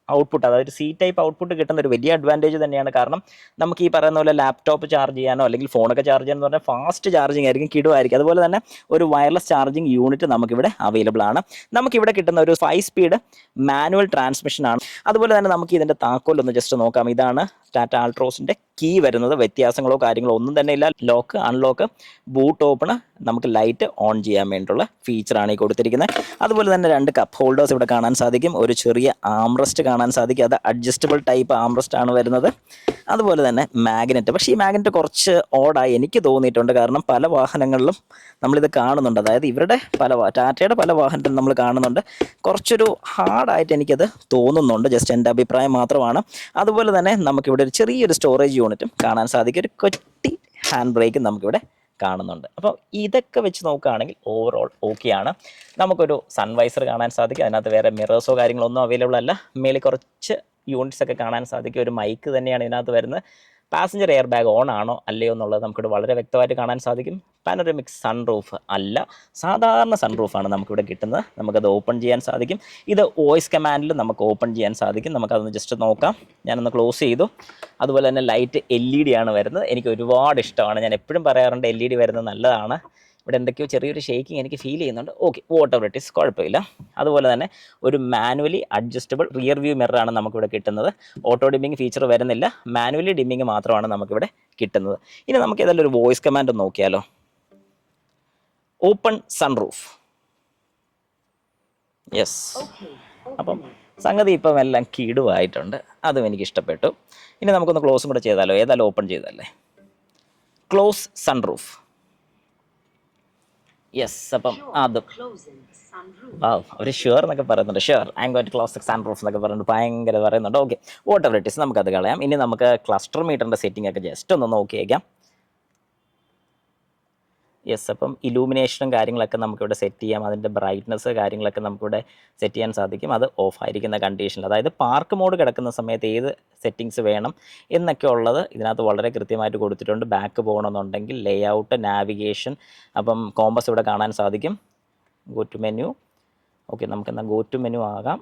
ഔട്ട്പുട്ട്, അതായത് സി ടൈപ്പ് ഔട്ട്പുട്ട് കിട്ടുന്ന ഒരു വലിയ അഡ്വാൻറ്റേജ് തന്നെയാണ്. കാരണം നമുക്ക് ഈ പറയുന്ന പോലെ ലാപ്ടോപ്പ് ചാർജ് ചെയ്യാനോ അല്ലെങ്കിൽ ഫോണൊക്കെ ചാർജ് ചെയ്യാനോ പറഞ്ഞാൽ ഫാസ്റ്റ് ചാർജിങ് ആയിരിക്കും, കിടുവായിരിക്കും. അതുപോലെ തന്നെ ഒരു വയർലെസ് ചാർജിങ് യൂണിറ്റ് നമുക്കിവിടെ അവൈലബിൾ ആണ്. നമുക്കിവിടെ കിട്ടുന്ന ഒരു 5 സ്പീഡ് മാനുവൽ ട്രാൻസ്മിഷൻ ആണ്. അതുപോലെ തന്നെ നമുക്ക് ഇതിൻ്റെ താക്കോലൊന്ന് ജസ്റ്റ് നോക്കാം. ഇതാണ് ടാറ്റ ആൾട്രോസിൻ്റെ കീ വരുന്നത്. വ്യത്യാസങ്ങളോ കാര്യങ്ങളോ ഒന്നും തന്നെ ഇല്ല. ലോക്ക്, അൺലോക്ക്, ബൂട്ട് ഓപ്പൺ, നമുക്ക് ലൈറ്റ് ഓൺ ചെയ്യാൻ വേണ്ടിയിട്ടുള്ള ഫീച്ചറാണ് ഈ കൊടുത്തിരിക്കുന്നത്. അതുപോലെ തന്നെ 2 കപ്പ് ഹോൾഡേഴ്സ് ഇവിടെ കാണാൻ സാധിക്കും. ഒരു ചെറിയ ആംറസ്റ്റ് കാണാൻ സാധിക്കും. അത് അഡ്ജസ്റ്റബിൾ ടൈപ്പ് ആംറസ്റ്റ് ആണ് വരുന്നത്. അതുപോലെ തന്നെ മാഗ്നറ്റ്, പക്ഷേ ഈ മാഗ്നറ്റ് കുറച്ച് ഓടായി എനിക്ക് തോന്നിയിട്ടുണ്ട്. കാരണം പല വാഹനങ്ങളിലും നമ്മളിത് കാണുന്നുണ്ട്. അതായത് ഇവരുടെ ടാറ്റയുടെ പല വാഹനത്തിലും നമ്മൾ കാണുന്നുണ്ട്. കുറച്ചൊരു ഹാർഡായിട്ട് എനിക്കത് തോന്നുന്നുണ്ട്. ജസ്റ്റ് എൻ്റെ അഭിപ്രായം മാത്രമാണ്. അതുപോലെ തന്നെ നമുക്കിവിടെ ഒരു ചെറിയൊരു സ്റ്റോറേജ് യൂണിറ്റും കാണാൻ സാധിക്കും. ഒരു കൊട്ടി ഹാൻഡ് ബ്രേക്കും നമുക്കിവിടെ കാണുന്നുണ്ട്. അപ്പോൾ ഇതൊക്കെ വെച്ച് നോക്കുകയാണെങ്കിൽ ഓവറോൾ ഓക്കെയാണ്. നമുക്കൊരു സൺവൈസർ കാണാൻ സാധിക്കും. അതിനകത്ത് വേറെ മിറേഴ്സോ കാര്യങ്ങളൊന്നും അവൈലബിൾ അല്ല. മേളിൽ കുറച്ച് യൂണിറ്റ്സ് ഒക്കെ കാണാൻ സാധിക്കും. ഒരു മൈക്ക് തന്നെയാണ് ഇതിനകത്ത് വരുന്നത്. പാസഞ്ചർ എയർ ബാഗ് ഓൺ ആണോ അല്ലയോ എന്നുള്ളത് നമുക്കിവിടെ വളരെ വ്യക്തമായിട്ട് കാണാൻ സാധിക്കും. പാനോറമിക് സൺറൂഫ് അല്ല, സാധാരണ സൺറൂഫാണ് നമുക്കിവിടെ കിട്ടുന്നത്. നമുക്കത് ഓപ്പൺ ചെയ്യാൻ സാധിക്കും. ഇത് വോയിസ് കമാൻഡിൽ നമുക്ക് ഓപ്പൺ ചെയ്യാൻ സാധിക്കും. നമുക്കതൊന്ന് ജസ്റ്റ് നോക്കാം. ഞാനൊന്ന് ക്ലോസ് ചെയ്തു. അതുപോലെ തന്നെ ലൈറ്റ് LED ആണ് വരുന്നത്. എനിക്ക് ഒരുപാട് ഇഷ്ടമാണ്. ഞാൻ എപ്പോഴും പറയാറുണ്ട് LED വരുന്നത് നല്ലതാണ്. ഇവിടെ എന്തൊക്കെയോ ചെറിയൊരു ഷേക്കിങ് എനിക്ക് ഫീൽ ചെയ്യുന്നുണ്ട്. ഓക്കെ, വോട്ടെവർ ഇറ്റ് ഈസ്, കുഴപ്പമില്ല. അതുപോലെ തന്നെ ഒരു മാനുവലി അഡ്ജസ്റ്റബിൾ റിയർ വ്യൂ മിററാണ് നമുക്കിവിടെ കിട്ടുന്നത്. ഓട്ടോ ഡിമ്മിങ് ഫീച്ചർ വരുന്നില്ല. മാനുവലി ഡിമ്മിങ് മാത്രമാണ് നമുക്കിവിടെ കിട്ടുന്നത്. ഇനി നമുക്ക് ഏതായാലും ഒരു വോയിസ് കമാൻഡ് നോക്കിയാലോ. Open sunroof. യെസ്. അപ്പം സംഗതി ഇപ്പം എല്ലാം കിടുവായിട്ടുണ്ട്. അതും എനിക്ക് ഇഷ്ടപ്പെട്ടു. ഇനി നമുക്കൊന്ന് ക്ലോസും കൂടെ ചെയ്താലോ. ഏതായാലും ഓപ്പൺ ചെയ്തല്ലേ. Close sunroof. യെസ്. അപ്പം അതും ഒരു ഷുവർ എന്നൊക്കെ പറയുന്നുണ്ട്. Sure I am going to close sunroof എന്നൊക്കെ പറയുന്നുണ്ട്. ഭയങ്കര പറയുന്നുണ്ട്. ഓക്കെ, വോട്ടെവർ ഇറ്റ് ഈസ്, നമുക്കത് കളയാം. ഇനി നമുക്ക് ക്ലസ്റ്റർ മീറ്ററിൻ്റെ സെറ്റിംഗ് ഒക്കെ ജസ്റ്റ് ഒന്ന് നോക്കിയേക്കാം. യെസ്. അപ്പം ഇലൂമിനേഷനും കാര്യങ്ങളൊക്കെ നമുക്കിവിടെ സെറ്റ് ചെയ്യാം. അതിൻ്റെ ബ്രൈറ്റ്നസ് കാര്യങ്ങളൊക്കെ നമുക്കിവിടെ സെറ്റ് ചെയ്യാൻ സാധിക്കും. അത് ഓഫ് ആയിരിക്കുന്ന കണ്ടീഷനിൽ, അതായത് പാർക്ക് മോഡ് കിടക്കുന്ന സമയത്ത് ഏത് സെറ്റിങ്സ് വേണം എന്നൊക്കെ ഉള്ളത് ഇതിനകത്ത് വളരെ കൃത്യമായിട്ട് കൊടുത്തിട്ടുണ്ട്. ബാക്ക് പോകണമെന്നുണ്ടെങ്കിൽ ലേ ഔട്ട്, നാവിഗേഷൻ, അപ്പം കോമ്പസ് ഇവിടെ കാണാൻ സാധിക്കും. Go to menu. ഓക്കെ, നമുക്കെന്നാൽ ഗോ ടു മെനു ആകാം.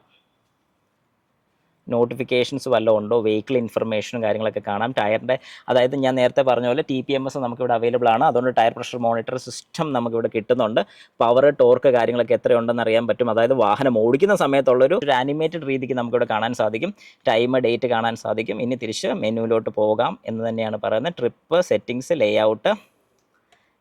നോട്ടിഫിക്കേഷൻസ് വല്ലതും ഉണ്ടോ, വെഹിക്കിൾ ഇൻഫർമേഷനും കാര്യങ്ങളൊക്കെ കാണാം. ടയറിൻ്റെ, അതായത് ഞാൻ നേരത്തെ പറഞ്ഞ പോലെ TPMS നമുക്കിവിടെ അവൈലബിൾ ആണ്. അതുകൊണ്ട് ടയർ പ്രഷർ മോണിറ്റർ സിസ്റ്റം നമുക്കിവിടെ കിട്ടുന്നുണ്ട്. പവർ, ടോർക്ക് കാര്യങ്ങളൊക്കെ എത്രയുണ്ടെന്ന് അറിയാൻ പറ്റും. അതായത് വാഹനം ഓടിക്കുന്ന സമയത്തുള്ളൊരു ആനിമേറ്റഡ് രീതിക്ക് നമുക്കിവിടെ കാണാൻ സാധിക്കും. ടൈം, ഡേറ്റ് കാണാൻ സാധിക്കും. ഇനി തിരിച്ച് മെനുവിലോട്ട് പോകാം എന്ന് തന്നെയാണ് പറയുന്നത്. ട്രിപ്പ്, സെറ്റിങ്സ്,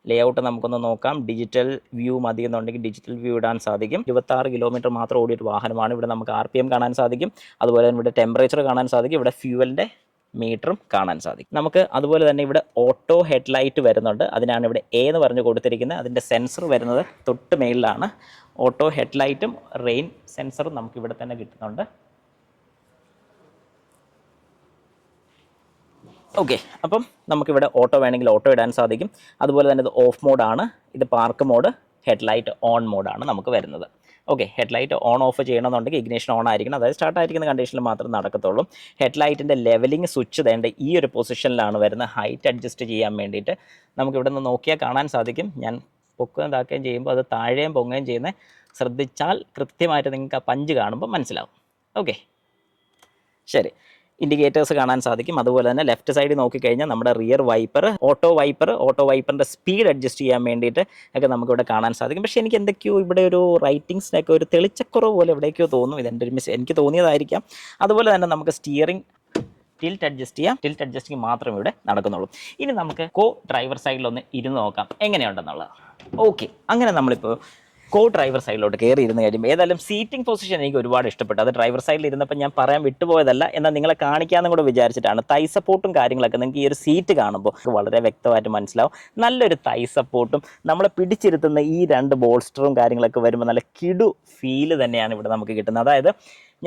ലേഔട്ട് നമുക്കൊന്ന് നോക്കാം. ഡിജിറ്റൽ വ്യൂ മതി എന്നുണ്ടെങ്കിൽ ഡിജിറ്റൽ വ്യൂ ഇടാൻ സാധിക്കും. 26 കിലോമീറ്റർ മാത്രം ഓടിയൊരു വാഹനമാണ്. ഇവിടെ നമുക്ക് RPM കാണാൻ സാധിക്കും. അതുപോലെ തന്നെ ഇവിടെ ടെമ്പറേച്ചർ കാണാൻ സാധിക്കും. ഇവിടെ ഫ്യൂവലിൻ്റെ മീറ്ററും കാണാൻ സാധിക്കും നമുക്ക്. അതുപോലെ തന്നെ ഇവിടെ ഓട്ടോ ഹെഡ്ലൈറ്റ് വരുന്നുണ്ട്. അതിനാണ് ഇവിടെ എന്ന് പറഞ്ഞ് കൊടുത്തിരിക്കുന്നത്. അതിൻ്റെ സെൻസർ വരുന്നത് തൊട്ട് മേളിലാണ്. ഓട്ടോ ഹെഡ്ലൈറ്റും റെയിൻ സെൻസറും നമുക്കിവിടെ തന്നെ കിട്ടുന്നുണ്ട്. ഓക്കെ, അപ്പം നമുക്കിവിടെ ഓട്ടോ വേണമെങ്കിൽ ഓട്ടോ ഇടാൻ സാധിക്കും. അതുപോലെ തന്നെ ഇത് ഓഫ് മോഡാണ്. ഇത് പാർക്ക് മോഡ്, ഹെഡ്ലൈറ്റ് ഓൺ മോഡാണ് നമുക്ക് വരുന്നത്. ഓക്കെ, ഹെഡ്ലൈറ്റ് ഓൺ ഓഫ് ചെയ്യണമെന്നുണ്ടെങ്കിൽ ഇഗ്നിഷൻ ഓൺ ആയിരിക്കണം. അതായത് സ്റ്റാർട്ട് ആയിരിക്കുന്ന കണ്ടീഷനിൽ മാത്രം നടക്കത്തുള്ളൂ. ഹെഡ്ലൈറ്റിൻ്റെ ലെവലിംഗ് സ്വിച്ച് വേണ്ട ഈ ഒരു പൊസിഷനിലാണ് വരുന്നത്. ഹൈറ്റ് അഡ്ജസ്റ്റ് ചെയ്യാൻ വേണ്ടിയിട്ട് നമുക്കിവിടെ നിന്ന് നോക്കിയാൽ കാണാൻ സാധിക്കും. ഞാൻ പൊക്കുകയും താക്കുകയും ചെയ്യുമ്പോൾ അത് താഴെയും പൊങ്ങുകയും ചെയ്യുന്നത് ശ്രദ്ധിച്ചാൽ കൃത്യമായിട്ട് നിങ്ങൾക്ക് ആ പഞ്ച് കാണുമ്പോൾ മനസ്സിലാവും. ഓക്കെ, ശരി. ഇൻഡിക്കേറ്റേഴ്സ് കാണാൻ സാധിക്കും. അതുപോലെ തന്നെ ലെഫ്റ്റ് സൈഡിൽ നോക്കിക്കഴിഞ്ഞാൽ നമ്മുടെ റിയർ വൈപ്പർ, ഓട്ടോ വൈപ്പറിൻ്റെ സ്പീഡ് അഡ്ജസ്റ്റ് ചെയ്യാൻ വേണ്ടിയിട്ട് ഒക്കെ നമുക്കിവിടെ കാണാൻ സാധിക്കും. പക്ഷേ എനിക്ക് എന്തൊക്കെയോ ഇവിടെ ഒരു റൈറ്റിങ്സിനൊക്കെ ഒരു തെളിച്ചക്കുറവ് പോലെ എവിടേക്കോ തോന്നും. ഇതെൻ്റെ ഒരു എനിക്ക് തോന്നിയതായിരിക്കാം. അതുപോലെ തന്നെ നമുക്ക് സ്റ്റിയറിംഗ് ടിൽറ്റ് അഡ്ജസ്റ്റ് ചെയ്യാം. ടിൽറ്റ് അഡ്ജസ്റ്റിംഗ് മാത്രമേ ഇവിടെ നടക്കുന്നുള്ളൂ. ഇനി നമുക്ക് ഡ്രൈവർ സൈഡിലൊന്ന് ഇരുന്ന് നോക്കാം എങ്ങനെയുണ്ടെന്നുള്ളത്. ഓക്കെ, അങ്ങനെ നമ്മളിപ്പോൾ ഡ്രൈവർ സൈഡിലോട്ട് കയറി ഇരുന്ന് കഴിയുമ്പോൾ ഏതായാലും സീറ്റിംഗ് പൊസിഷൻ എനിക്ക് ഒരുപാട് ഇഷ്ടപ്പെട്ടു. അത് ഡ്രൈവർ സൈഡിൽ ഇരുന്നപ്പോൾ ഞാൻ പറയാൻ വിട്ടുപോയതല്ല, എന്നാൽ നിങ്ങളെ കാണിക്കാമെന്നും കൂടെ വിചാരിച്ചിട്ടാണ്. തൈ സപ്പോർട്ടും കാര്യങ്ങളൊക്കെ നിങ്ങൾക്ക് ഈ ഒരു സീറ്റ് കാണുമ്പോൾ വളരെ വ്യക്തമായിട്ട് മനസ്സിലാവും. നല്ലൊരു തൈ സപ്പോർട്ടും നമ്മളെ പിടിച്ചിരുത്തുന്ന ഈ 2 ബോൾസ്റ്ററും കാര്യങ്ങളൊക്കെ വരുമ്പോൾ നല്ല കിടു ഫീല് തന്നെയാണ് ഇവിടെ നമുക്ക് കിട്ടുന്നത്. അതായത്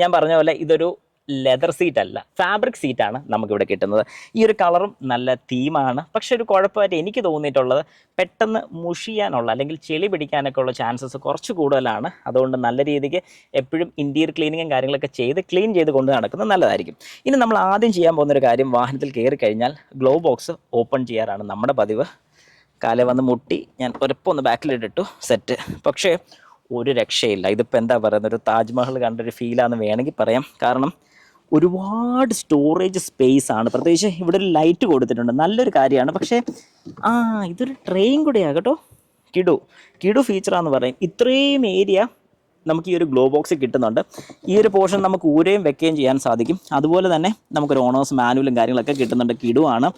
ഞാൻ പറഞ്ഞ പോലെ ഇതൊരു ലെതർ സീറ്റ് അല്ല, ഫാബ്രിക് സീറ്റാണ് നമുക്കിവിടെ കിട്ടുന്നത്. ഈ ഒരു കളറും നല്ല തീമാണ്. പക്ഷെ ഒരു കുഴപ്പമായിട്ട് എനിക്ക് തോന്നിയിട്ടുള്ളത് പെട്ടെന്ന് മുഷിയാനുള്ള അല്ലെങ്കിൽ ചെളി പിടിക്കാനൊക്കെ ഉള്ള ചാൻസസ് കുറച്ച് കൂടുതലാണ്. അതുകൊണ്ട് നല്ല രീതിക്ക് എപ്പോഴും ഇൻറ്റീരിയർ ക്ലീനിങ്ങും കാര്യങ്ങളൊക്കെ ക്ലീൻ ചെയ്ത് കൊണ്ട് നടക്കുന്നത് നല്ലതായിരിക്കും. ഇനി നമ്മൾ ആദ്യം ചെയ്യാൻ പോകുന്നൊരു കാര്യം, വാഹനത്തിൽ കയറി കഴിഞ്ഞാൽ ഗ്ലോ ബോക്സ് ഓപ്പൺ ചെയ്യാറാണ് നമ്മുടെ പതിവ്. കാലേ വന്ന് മുട്ടി ഞാൻ ഒരപ്പം ഒന്ന് ബാക്കിലിട്ടിട്ടു, സെറ്റ്. പക്ഷേ ഒരു രക്ഷയില്ല. ഇതിപ്പോൾ എന്താ പറയുന്നത്, ഒരു താജ്മഹൽ കണ്ടൊരു ഫീലാന്ന് വേണമെങ്കിൽ പറയാം. കാരണം ഒരുപാട് സ്റ്റോറേജ് സ്പേസ് ആണ്. പ്രത്യേകിച്ച് ഇവിടെ ഒരു ലൈറ്റ് കൊടുത്തിട്ടുണ്ട്, നല്ലൊരു കാര്യമാണ്. പക്ഷേ ഇതൊരു ട്രെയിൻ കൂടെയാണ് കേട്ടോ. കിടു ഫീച്ചറാന്ന് പറയും. ഇത്രയും ഏരിയ നമുക്ക് ഈ ഒരു ഗ്ലോ ബോക്സിൽ കിട്ടുന്നുണ്ട്. ഈ ഒരു പോർഷൻ നമുക്ക് ഊരുകയും വെക്കുകയും ചെയ്യാൻ സാധിക്കും. അതുപോലെ തന്നെ നമുക്കൊരു ഓണേഴ്സ് മാനുവലും കാര്യങ്ങളൊക്കെ കിട്ടുന്നുണ്ട്. കിടുവാണ്.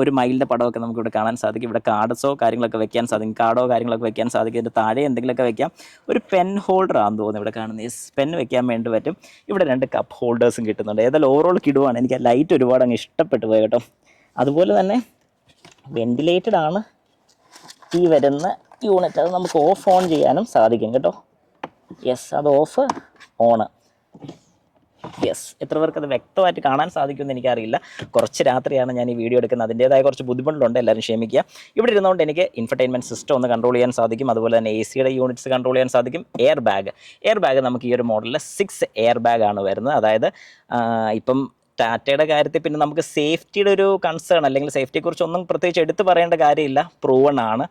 ഒരു മയിലിൻ്റെ പടമൊക്കെ നമുക്കിവിടെ കാണാൻ സാധിക്കും. ഇവിടെ കാർഡ്സോ കാര്യങ്ങളൊക്കെ വെക്കാൻ സാധിക്കും, കാർഡോ കാര്യങ്ങളൊക്കെ വെക്കാൻ സാധിക്കും. ഇതിൻ്റെ താഴെ എന്തെങ്കിലുമൊക്കെ വെക്കാം. ഒരു പെൻ ഹോൾഡർ ആണെന്ന് തോന്നുന്നു ഇവിടെ കാണുന്നത്. പെൻ വെക്കാൻ വേണ്ടി പറ്റും. ഇവിടെ 2 കപ്പ് ഹോൾഡേഴ്സും കിട്ടുന്നുണ്ട്. ഏതായാലും ഓവറോൾ കിടുവാണ്. എനിക്ക് ആ ലൈറ്റ് ഒരുപാട് അങ്ങ് ഇഷ്ടപ്പെട്ടു പോയി കേട്ടോ. അതുപോലെ തന്നെ വെന്റിലേറ്റഡ് ആണ് ഈ വരുന്ന യൂണിറ്റ്. അത് നമുക്ക് ഓഫ് ഓൺ ചെയ്യാനും സാധിക്കും കേട്ടോ. യെസ്, അത് ഓഫ് ഓണ്. യെസ്, എത്ര പേർക്ക് അത് വ്യക്തമായിട്ട് കാണാൻ സാധിക്കുമെന്ന് എനിക്കറിയില്ല. കുറച്ച് രാത്രിയാണ് ഞാൻ ഈ വീഡിയോ എടുക്കുന്നത്, അതിൻ്റേതായ കുറച്ച് ബുദ്ധിമുട്ടുണ്ട്, എല്ലാവരും ക്ഷമിക്കുക. ഇവിടെ ഇരുന്നുകൊണ്ട് എനിക്ക് ഇൻഫർടൈൻമെൻറ്റ് സിസ്റ്റം ഒന്ന് കൺട്രോൾ ചെയ്യാൻ സാധിക്കും. അതുപോലെ തന്നെ AC യുടെ യൂണിറ്റ്സ് കൺട്രോൾ ചെയ്യാൻ സാധിക്കും. എയർ ബാഗ് നമുക്ക് ഈ ഒരു മോഡലിൽ 6 എയർ ബാഗ് ആണ് വരുന്നത്. അതായത് ഇപ്പം ടാറ്റയുടെ കാര്യത്തിൽ പിന്നെ നമുക്ക് സേഫ്റ്റിയുടെ ഒരു കൺസേൺ അല്ലെങ്കിൽ സേഫ്റ്റിയെക്കുറിച്ചൊന്നും പ്രത്യേകിച്ച് എടുത്ത് പറയേണ്ട കാര്യമില്ല, പ്രൂവൺ ആണ്.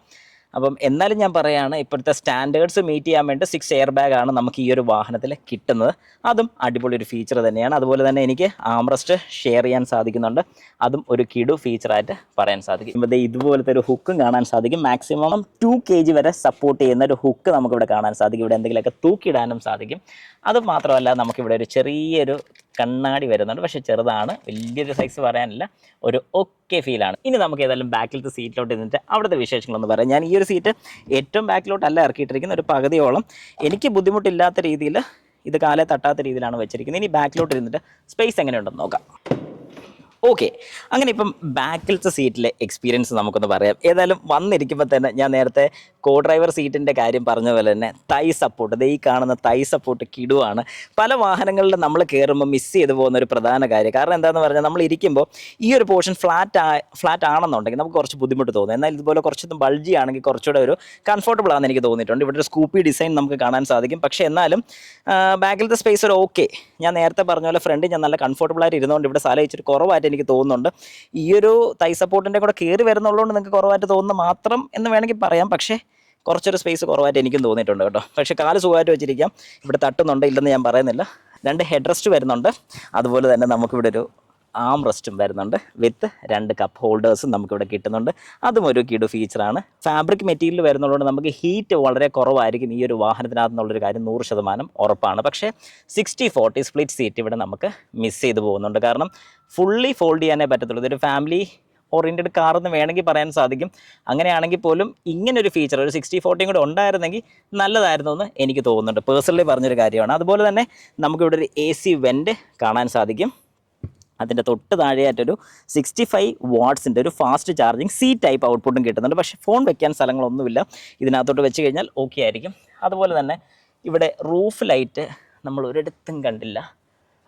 അപ്പം എന്നാലും ഞാൻ പറയുകയാണ്, ഇപ്പോഴത്തെ സ്റ്റാൻഡേർഡ്സ് മീറ്റ് ചെയ്യാൻ വേണ്ടി 6 എയർ ബാഗ് ആണ് നമുക്ക് ഈ ഒരു വാഹനത്തിൽ കിട്ടുന്നത്. അതും അടിപൊളി ഒരു ഫീച്ചർ തന്നെയാണ്. അതുപോലെ തന്നെ എനിക്ക് ആംറസ്റ്റ് ഷെയർ ചെയ്യാൻ സാധിക്കുന്നുണ്ട്. അതും ഒരു കിടു ഫീച്ചറായിട്ട് പറയാൻ സാധിക്കും. ഇപ്പോൾ ഇതുപോലത്തെ ഒരു ഹുക്കും കാണാൻ സാധിക്കും. മാക്സിമം 2 kg വരെ സപ്പോർട്ട് ചെയ്യുന്ന ഒരു ഹുക്ക് നമുക്കിവിടെ കാണാൻ സാധിക്കും. ഇവിടെ എന്തെങ്കിലുമൊക്കെ തൂക്കിയിടാനും സാധിക്കും. അത് മാത്രമല്ല നമുക്കിവിടെ ഒരു ചെറിയൊരു കണ്ണാടി വരുന്നുണ്ട്. പക്ഷേ ചെറുതാണ്, വലിയൊരു സൈസ് പറയാനില്ല. ഒരു ഓക്കെ ഫീലാണ്. ഇനി നമുക്ക് ഏതായാലും ബാക്കിലത്തെ സീറ്റിലോട്ട് ഇരുന്നിട്ട് അവിടുത്തെ വിശേഷങ്ങളൊന്ന് പറയാം. ഞാൻ ഈ ഒരു സീറ്റ് ഏറ്റവും ബാക്കിലോട്ടല്ല ഇറക്കിയിട്ടിരിക്കുന്ന, ഒരു പകുതിയോളം എനിക്ക് ബുദ്ധിമുട്ടില്ലാത്ത രീതിയിൽ, ഇത് കാലേ തട്ടാത്ത രീതിയിലാണ് വെച്ചിരിക്കുന്നത്. ഇനി ബാക്കിലോട്ട് ഇരുന്നിട്ട് സ്പേസ് എങ്ങനെയുണ്ടെന്ന് നോക്കാം. ഓക്കെ, അങ്ങനെ ഇപ്പം ബാക്കിലത്തെ സീറ്റിലെ എക്സ്പീരിയൻസ് നമുക്കൊന്ന് പറയാം. ഏതായാലും വന്നിരിക്കുമ്പോൾ തന്നെ ഞാൻ നേരത്തെ കോ ഡ്രൈവർ സീറ്റിൻ്റെ കാര്യം പറഞ്ഞ പോലെ തന്നെ തൈ സപ്പോർട്ട്, ഈ കാണുന്ന തൈ സപ്പോർട്ട് കിടുവാണ്. പല വാഹനങ്ങളിൽ നമ്മൾ കയറുമ്പോൾ മിസ് ചെയ്ത് പോകുന്ന ഒരു പ്രധാന കാര്യം. കാരണം എന്താണെന്ന് പറഞ്ഞാൽ നമ്മൾ ഇരിക്കുമ്പോൾ ഈ ഒരു പോർഷൻ ഫ്ലാറ്റ് ആണെന്നുണ്ടെങ്കിൽ നമുക്ക് കുറച്ച് ബുദ്ധിമുട്ട് തോന്നും. എന്നാൽ ഇതുപോലെ കുറച്ചൊന്നും ബൾജി ആണെങ്കിൽ കുറച്ചുകൂടെ ഒരു കംഫർട്ടബിൾ ആണെന്ന് എനിക്ക് തോന്നിയിട്ടുണ്ട്. ഇവിടെ ഒരു സ്കൂപ്പി ഡിസൈൻ നമുക്ക് കാണാൻ സാധിക്കും. പക്ഷേ എന്നാലും ബാക്കിലത്തെ സ്പേസ് ഒരു ഓക്കെ. ഞാൻ നേരത്തെ പറഞ്ഞ പോലെ ഫ്രണ്ടിൽ ഞാൻ നല്ല കംഫർട്ടബിളായിട്ട് ഇരുന്നുകൊണ്ട് ഇവിടെ സ്ഥലം ഇച്ചിരി കുറവായിട്ട് എനിക്ക് തോന്നുന്നുണ്ട്. ഈ ഒരു തൈ സപ്പോർട്ടിൻ്റെ കൂടെ കയറി വരുന്നുള്ളതുകൊണ്ട് നിങ്ങൾക്ക് കുറവായിട്ട് തോന്നുന്നു മാത്രം എന്ന് വേണമെങ്കിൽ പറയാം. പക്ഷേ കുറച്ചൊരു സ്പേസ് കുറവായിട്ട് എനിക്കും തോന്നിയിട്ടുണ്ട് കേട്ടോ. പക്ഷേ കാല് സുഖമായിട്ട് വെച്ചിരിക്കാം. ഇവിടെ തട്ടുന്നുണ്ട്, ഇല്ലെന്ന് ഞാൻ പറയുന്നില്ല. 2 ഹെഡ് റെസ്റ്റ് വരുന്നുണ്ട്. അതുപോലെ തന്നെ നമുക്കിവിടെ ഒരു ആം റെസ്റ്റും വരുന്നുണ്ട്. വിത്ത് 2 കപ്പ് ഹോൾഡേഴ്സും നമുക്കിവിടെ കിട്ടുന്നുണ്ട്. അതും ഒരു കിടു ഫീച്ചറാണ്. ഫാബ്രിക് മെറ്റീരിയൽ വരുന്നതുകൊണ്ട് നമുക്ക് ഹീറ്റ് വളരെ കുറവായിരിക്കും ഈ ഒരു വാഹനത്തിനകത്തുനിന്നുള്ളൊരു കാര്യം 100% ഉറപ്പാണ്. പക്ഷേ 60-40 സ്പ്ലിറ്റ് സീറ്റ് ഇവിടെ നമുക്ക് മിസ് ചെയ്ത് പോകുന്നുണ്ട്. കാരണം ഫുള്ളി ഫോൾഡ് ചെയ്യാനേ പറ്റത്തുള്ളൂ. ഇതൊരു ഫാമിലി ഓറിയൻറ്റഡ് കാർ എന്ന് വേണമെങ്കിൽ പറയാൻ സാധിക്കും. അങ്ങനെയാണെങ്കിൽ പോലും ഇങ്ങനൊരു ഫീച്ചർ ഒരു 60-40 കൂടെ ഉണ്ടായിരുന്നെങ്കിൽ നല്ലതായിരുന്നു എന്ന് എനിക്ക് തോന്നുന്നുണ്ട്. പേഴ്സണലി പറഞ്ഞൊരു കാര്യമാണ്. അതുപോലെ തന്നെ നമുക്കിവിടെ ഒരു AC വെൻറ്റ് കാണാൻ സാധിക്കും. അതിൻ്റെ തൊട്ട് താഴെയായിട്ടൊരു 65 വാട്ട്സിൻ്റെ ഒരു ഫാസ്റ്റ് ചാർജിങ് ടൈപ്പ് ഔട്ട്പുട്ടും കിട്ടുന്നുണ്ട്. പക്ഷേ ഫോൺ വെക്കാൻ സ്ഥലങ്ങളൊന്നുമില്ല. ഇതിനകത്തോട്ട് വെച്ച് കഴിഞ്ഞാൽ ഓക്കെ ആയിരിക്കും. അതുപോലെ തന്നെ ഇവിടെ റൂഫ് ലൈറ്റ് നമ്മൾ ഒരിടത്തും കണ്ടില്ല,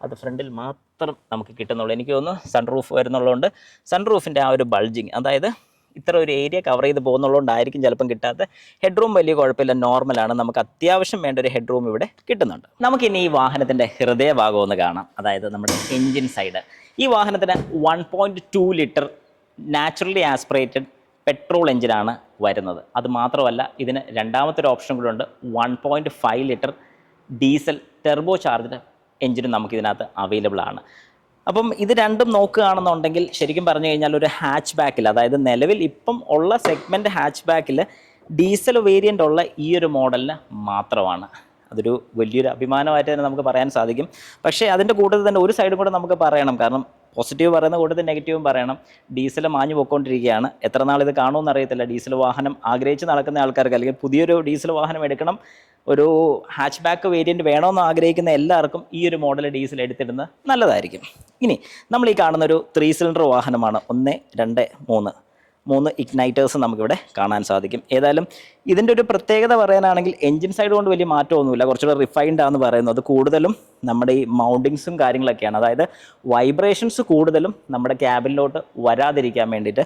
അത് ഫ്രണ്ടിൽ മാത്രം നമുക്ക് കിട്ടുന്നുള്ളൂ. എനിക്ക് തോന്നുന്നു സൺ റൂഫ് വരുന്നുള്ളതുകൊണ്ട് സൺ റൂഫിൻ്റെ ആ ഒരു ബൾജിങ്, അതായത് ഇത്ര ഒരു ഏരിയ കവർ ചെയ്ത് പോകുന്നുള്ളതുകൊണ്ടായിരിക്കും ചിലപ്പം കിട്ടാത്ത. ഹെഡ് റൂം വലിയ കുഴപ്പമില്ല, നോർമലാണ്. നമുക്ക് അത്യാവശ്യം വേണ്ട ഒരു ഹെഡ് റൂം ഇവിടെ കിട്ടുന്നുണ്ട്. നമുക്കിനി ഈ വാഹനത്തിൻ്റെ ഹൃദയഭാഗം ഒന്ന് കാണാം. അതായത് നമ്മുടെ എൻജിൻ സൈഡ്. ഈ വാഹനത്തിന് 1.2 ലിറ്റർ നാച്ചുറലി ആസ്പിറേറ്റഡ് പെട്രോൾ എഞ്ചിനാണ് വരുന്നത്. അത് മാത്രമല്ല ഇതിന് രണ്ടാമത്തെ ഒരു ഓപ്ഷൻ കൂടെ ഉണ്ട്. 1.5 ലിറ്റർ ഡീസൽ ടെർബോ ചാർജ്ഡ് എഞ്ചിനും നമുക്കിതിനകത്ത് അവൈലബിൾ ആണ്. അപ്പം ഇത് രണ്ടും നോക്കുകയാണെന്നുണ്ടെങ്കിൽ ശരിക്കും പറഞ്ഞു കഴിഞ്ഞാൽ ഒരു ഹാച്ച് ബാക്കിൽ, അതായത് നിലവിൽ ഇപ്പം ഉള്ള സെഗ്മെൻറ്റ് ഹാച്ച് ബാക്കിൽ ഡീസൽ വേരിയൻ്റ് ഉള്ള ഈ ഒരു മോഡലിന് മാത്രമാണ്. അതൊരു വലിയൊരു അഭിമാനമായിട്ട് തന്നെ നമുക്ക് പറയാൻ സാധിക്കും. പക്ഷേ അതിൻ്റെ കൂട്ടത്തിൽ തന്നെ ഒരു സൈഡും കൂടെ നമുക്ക് പറയണം. കാരണം പോസിറ്റീവ് പറയുന്ന കൂട്ടത്തിൽ നെഗറ്റീവും പറയണം. ഡീസൽ മാഞ്ഞു പോയിക്കൊണ്ടിരിക്കുകയാണ്. എത്ര നാൾ ഇത് കാണുമെന്ന് അറിയത്തില്ല. ഡീസൽ വാഹനം ആഗ്രഹിച്ച് നടക്കുന്ന ആൾക്കാർക്ക്, അല്ലെങ്കിൽ പുതിയൊരു ഡീസൽ വാഹനം എടുക്കണം, ഒരു ഹാച്ച് ബാക്ക് വേരിയൻറ്റ് വേണമെന്ന് ആഗ്രഹിക്കുന്ന എല്ലാവർക്കും ഈ ഒരു മോഡൽ ഡീസൽ എടുത്തിടുന്നത് നല്ലതായിരിക്കും. ഇനി നമ്മൾ ഈ കാണുന്നൊരു 3 സിലിണ്ടർ വാഹനമാണ്. 1, 2, 3 ഇഗ്നൈറ്റേഴ്സ് നമുക്കിവിടെ കാണാൻ സാധിക്കും. ഏതായാലും ഇതിൻ്റെ ഒരു പ്രത്യേകത പറയാനാണെങ്കിൽ എൻജിൻ സൈഡ് കൊണ്ട് വലിയ മാറ്റമൊന്നുമില്ല. കുറച്ചുകൂടെ റിഫൈൻഡ് ആണെന്ന് പറയുന്നത്. കൂടുതലും നമ്മുടെ ഈ മൗണ്ടിങ്സും കാര്യങ്ങളൊക്കെയാണ്. അതായത് വൈബ്രേഷൻസ് കൂടുതലും നമ്മുടെ ക്യാബിനിലോട്ട് വരാതിരിക്കാൻ വേണ്ടിയിട്ട്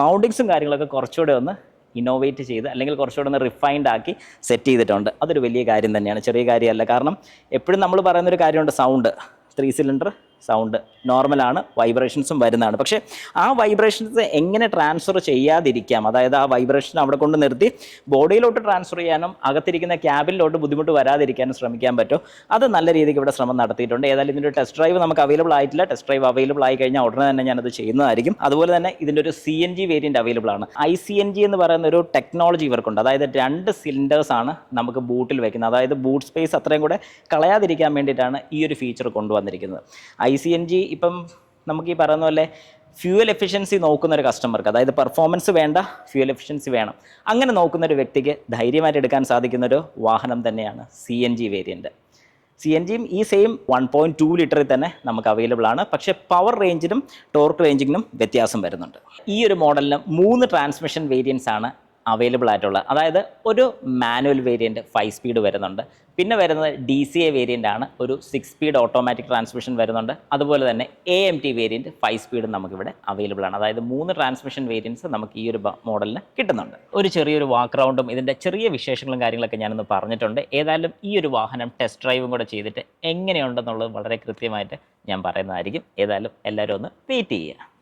മൗണ്ടിങ്സും കാര്യങ്ങളൊക്കെ കുറച്ചുകൂടെ ഒന്ന് ഇന്നോവേറ്റ് ചെയ്ത്, അല്ലെങ്കിൽ കുറച്ചുകൂടെ ഒന്ന് റിഫൈൻഡ് ആക്കി സെറ്റ് ചെയ്തിട്ടുണ്ട്. അതൊരു വലിയ കാര്യം തന്നെയാണ്, ചെറിയ കാര്യമല്ല. കാരണം എപ്പോഴും നമ്മൾ പറയുന്നൊരു കാര്യമുണ്ട്, സൗണ്ട് 3 സിലിണ്ടർ സൗണ്ട് നോർമലാണ്, വൈബ്രേഷൻസും വരുന്നതാണ്. പക്ഷേ ആ വൈബ്രേഷൻസ് എങ്ങനെ ട്രാൻസ്ഫർ ചെയ്യാതിരിക്കാം, അതായത് ആ വൈബ്രേഷൻ അവിടെ കൊണ്ട് നിർത്തി ബോഡിയിലോട്ട് ട്രാൻസ്ഫർ ചെയ്യാനും അകത്തിരിക്കുന്ന ക്യാബിനിലോട്ട് ബുദ്ധിമുട്ട് വരാതിരിക്കാനും ശ്രമിക്കാൻ പറ്റും. അത് നല്ല രീതിക്ക് ഇവിടെ ശ്രമം നടത്തിയിട്ടുണ്ട്. ഏതായാലും ഇതിൻ്റെ ടെസ്റ്റ് ഡ്രൈവ് നമുക്ക് അവൈലബിൾ ആയിട്ടില്ല. ടെസ്റ്റ് ഡ്രൈവ് അവൈലബിൾ ആയി കഴിഞ്ഞാൽ ഉടനെ തന്നെ ഞാനത് ചെയ്യുന്നതായിരിക്കും. അതുപോലെ തന്നെ ഇതിൻ്റെ ഒരു CNG വേരിയൻറ്റ് അവൈലബിൾ ആണ്. ICNG എന്ന് പറയുന്ന ഒരു ടെക്നോളജി ഇവർക്കുണ്ട്. അതായത് 2 സിലിണ്ടേഴ്സ് ആണ് നമുക്ക് ബൂട്ടിൽ വെക്കുന്നത്. അതായത് ബൂട്ട് സ്പേസ് അത്രയും കൂടെ കളയാതിരിക്കാൻ വേണ്ടിയിട്ടാണ് ഈ ഒരു ഫീച്ചർ കൊണ്ടുവന്നിരിക്കുന്നത്. ICNG ഇപ്പം നമുക്ക് ഈ പറയുന്ന പോലെ ഫ്യൂവൽ എഫിഷ്യൻസി നോക്കുന്ന ഒരു കസ്റ്റമർക്ക്, അതായത് പെർഫോമൻസ് വേണ്ട, ഫ്യൂവൽ എഫിഷ്യൻസി വേണം, അങ്ങനെ നോക്കുന്ന ഒരു വ്യക്തിക്ക് ധൈര്യമായിട്ട് എടുക്കാൻ സാധിക്കുന്ന ഒരു വാഹനം തന്നെയാണ് CNG വേരിയൻറ്റ്. CNGയും ഈ സെയിം 1.2 ലിറ്ററിൽ തന്നെ നമുക്ക് അവൈലബിൾ ആണ്. പക്ഷേ പവർ റേഞ്ചിനും ടോർക്ക് റേഞ്ചിനും വ്യത്യാസം വരുന്നുണ്ട്. ഈ ഒരു മോഡലിന് 3 ട്രാൻസ്മിഷൻ വേരിയൻസ് ആണ് അവൈലബിൾ ആയിട്ടുള്ളത്. അതായത് ഒരു മാനുവൽ വേരിയൻറ്റ് 5 സ്പീഡ് വരുന്നുണ്ട്, പിന്നെ വരുന്നത് DCA വേരിയൻ്റ് ആണ്, ഒരു 6 സ്പീഡ് ഓട്ടോമാറ്റിക് ട്രാൻസ്മിഷൻ വരുന്നുണ്ട്. അതുപോലെ തന്നെ AMT വേരിയൻറ്റ് 5 സ്പീഡ് നമുക്കിവിടെ അവൈലബിൾ ആണ്. അതായത് 3 ട്രാൻസ്മിഷൻ വേരിയൻസ് നമുക്ക് ഈ ഒരു മോഡലിന് കിട്ടുന്നുണ്ട്. ഒരു ചെറിയൊരു വാക്ക് റൗണ്ടും ഇതിൻ്റെ ചെറിയ വിശേഷങ്ങളും കാര്യങ്ങളൊക്കെ ഞാനൊന്ന് പറഞ്ഞിട്ടുണ്ട്. ഏതായാലും ഈ ഒരു വാഹനം ടെസ്റ്റ് ഡ്രൈവും കൂടെ ചെയ്തിട്ട് എങ്ങനെയുണ്ടെന്നുള്ളത് വളരെ കൃത്യമായിട്ട് ഞാൻ പറയുന്നതായിരിക്കും. ഏതായാലും എല്ലാവരും ഒന്ന് വെയിറ്റ് ചെയ്യുക.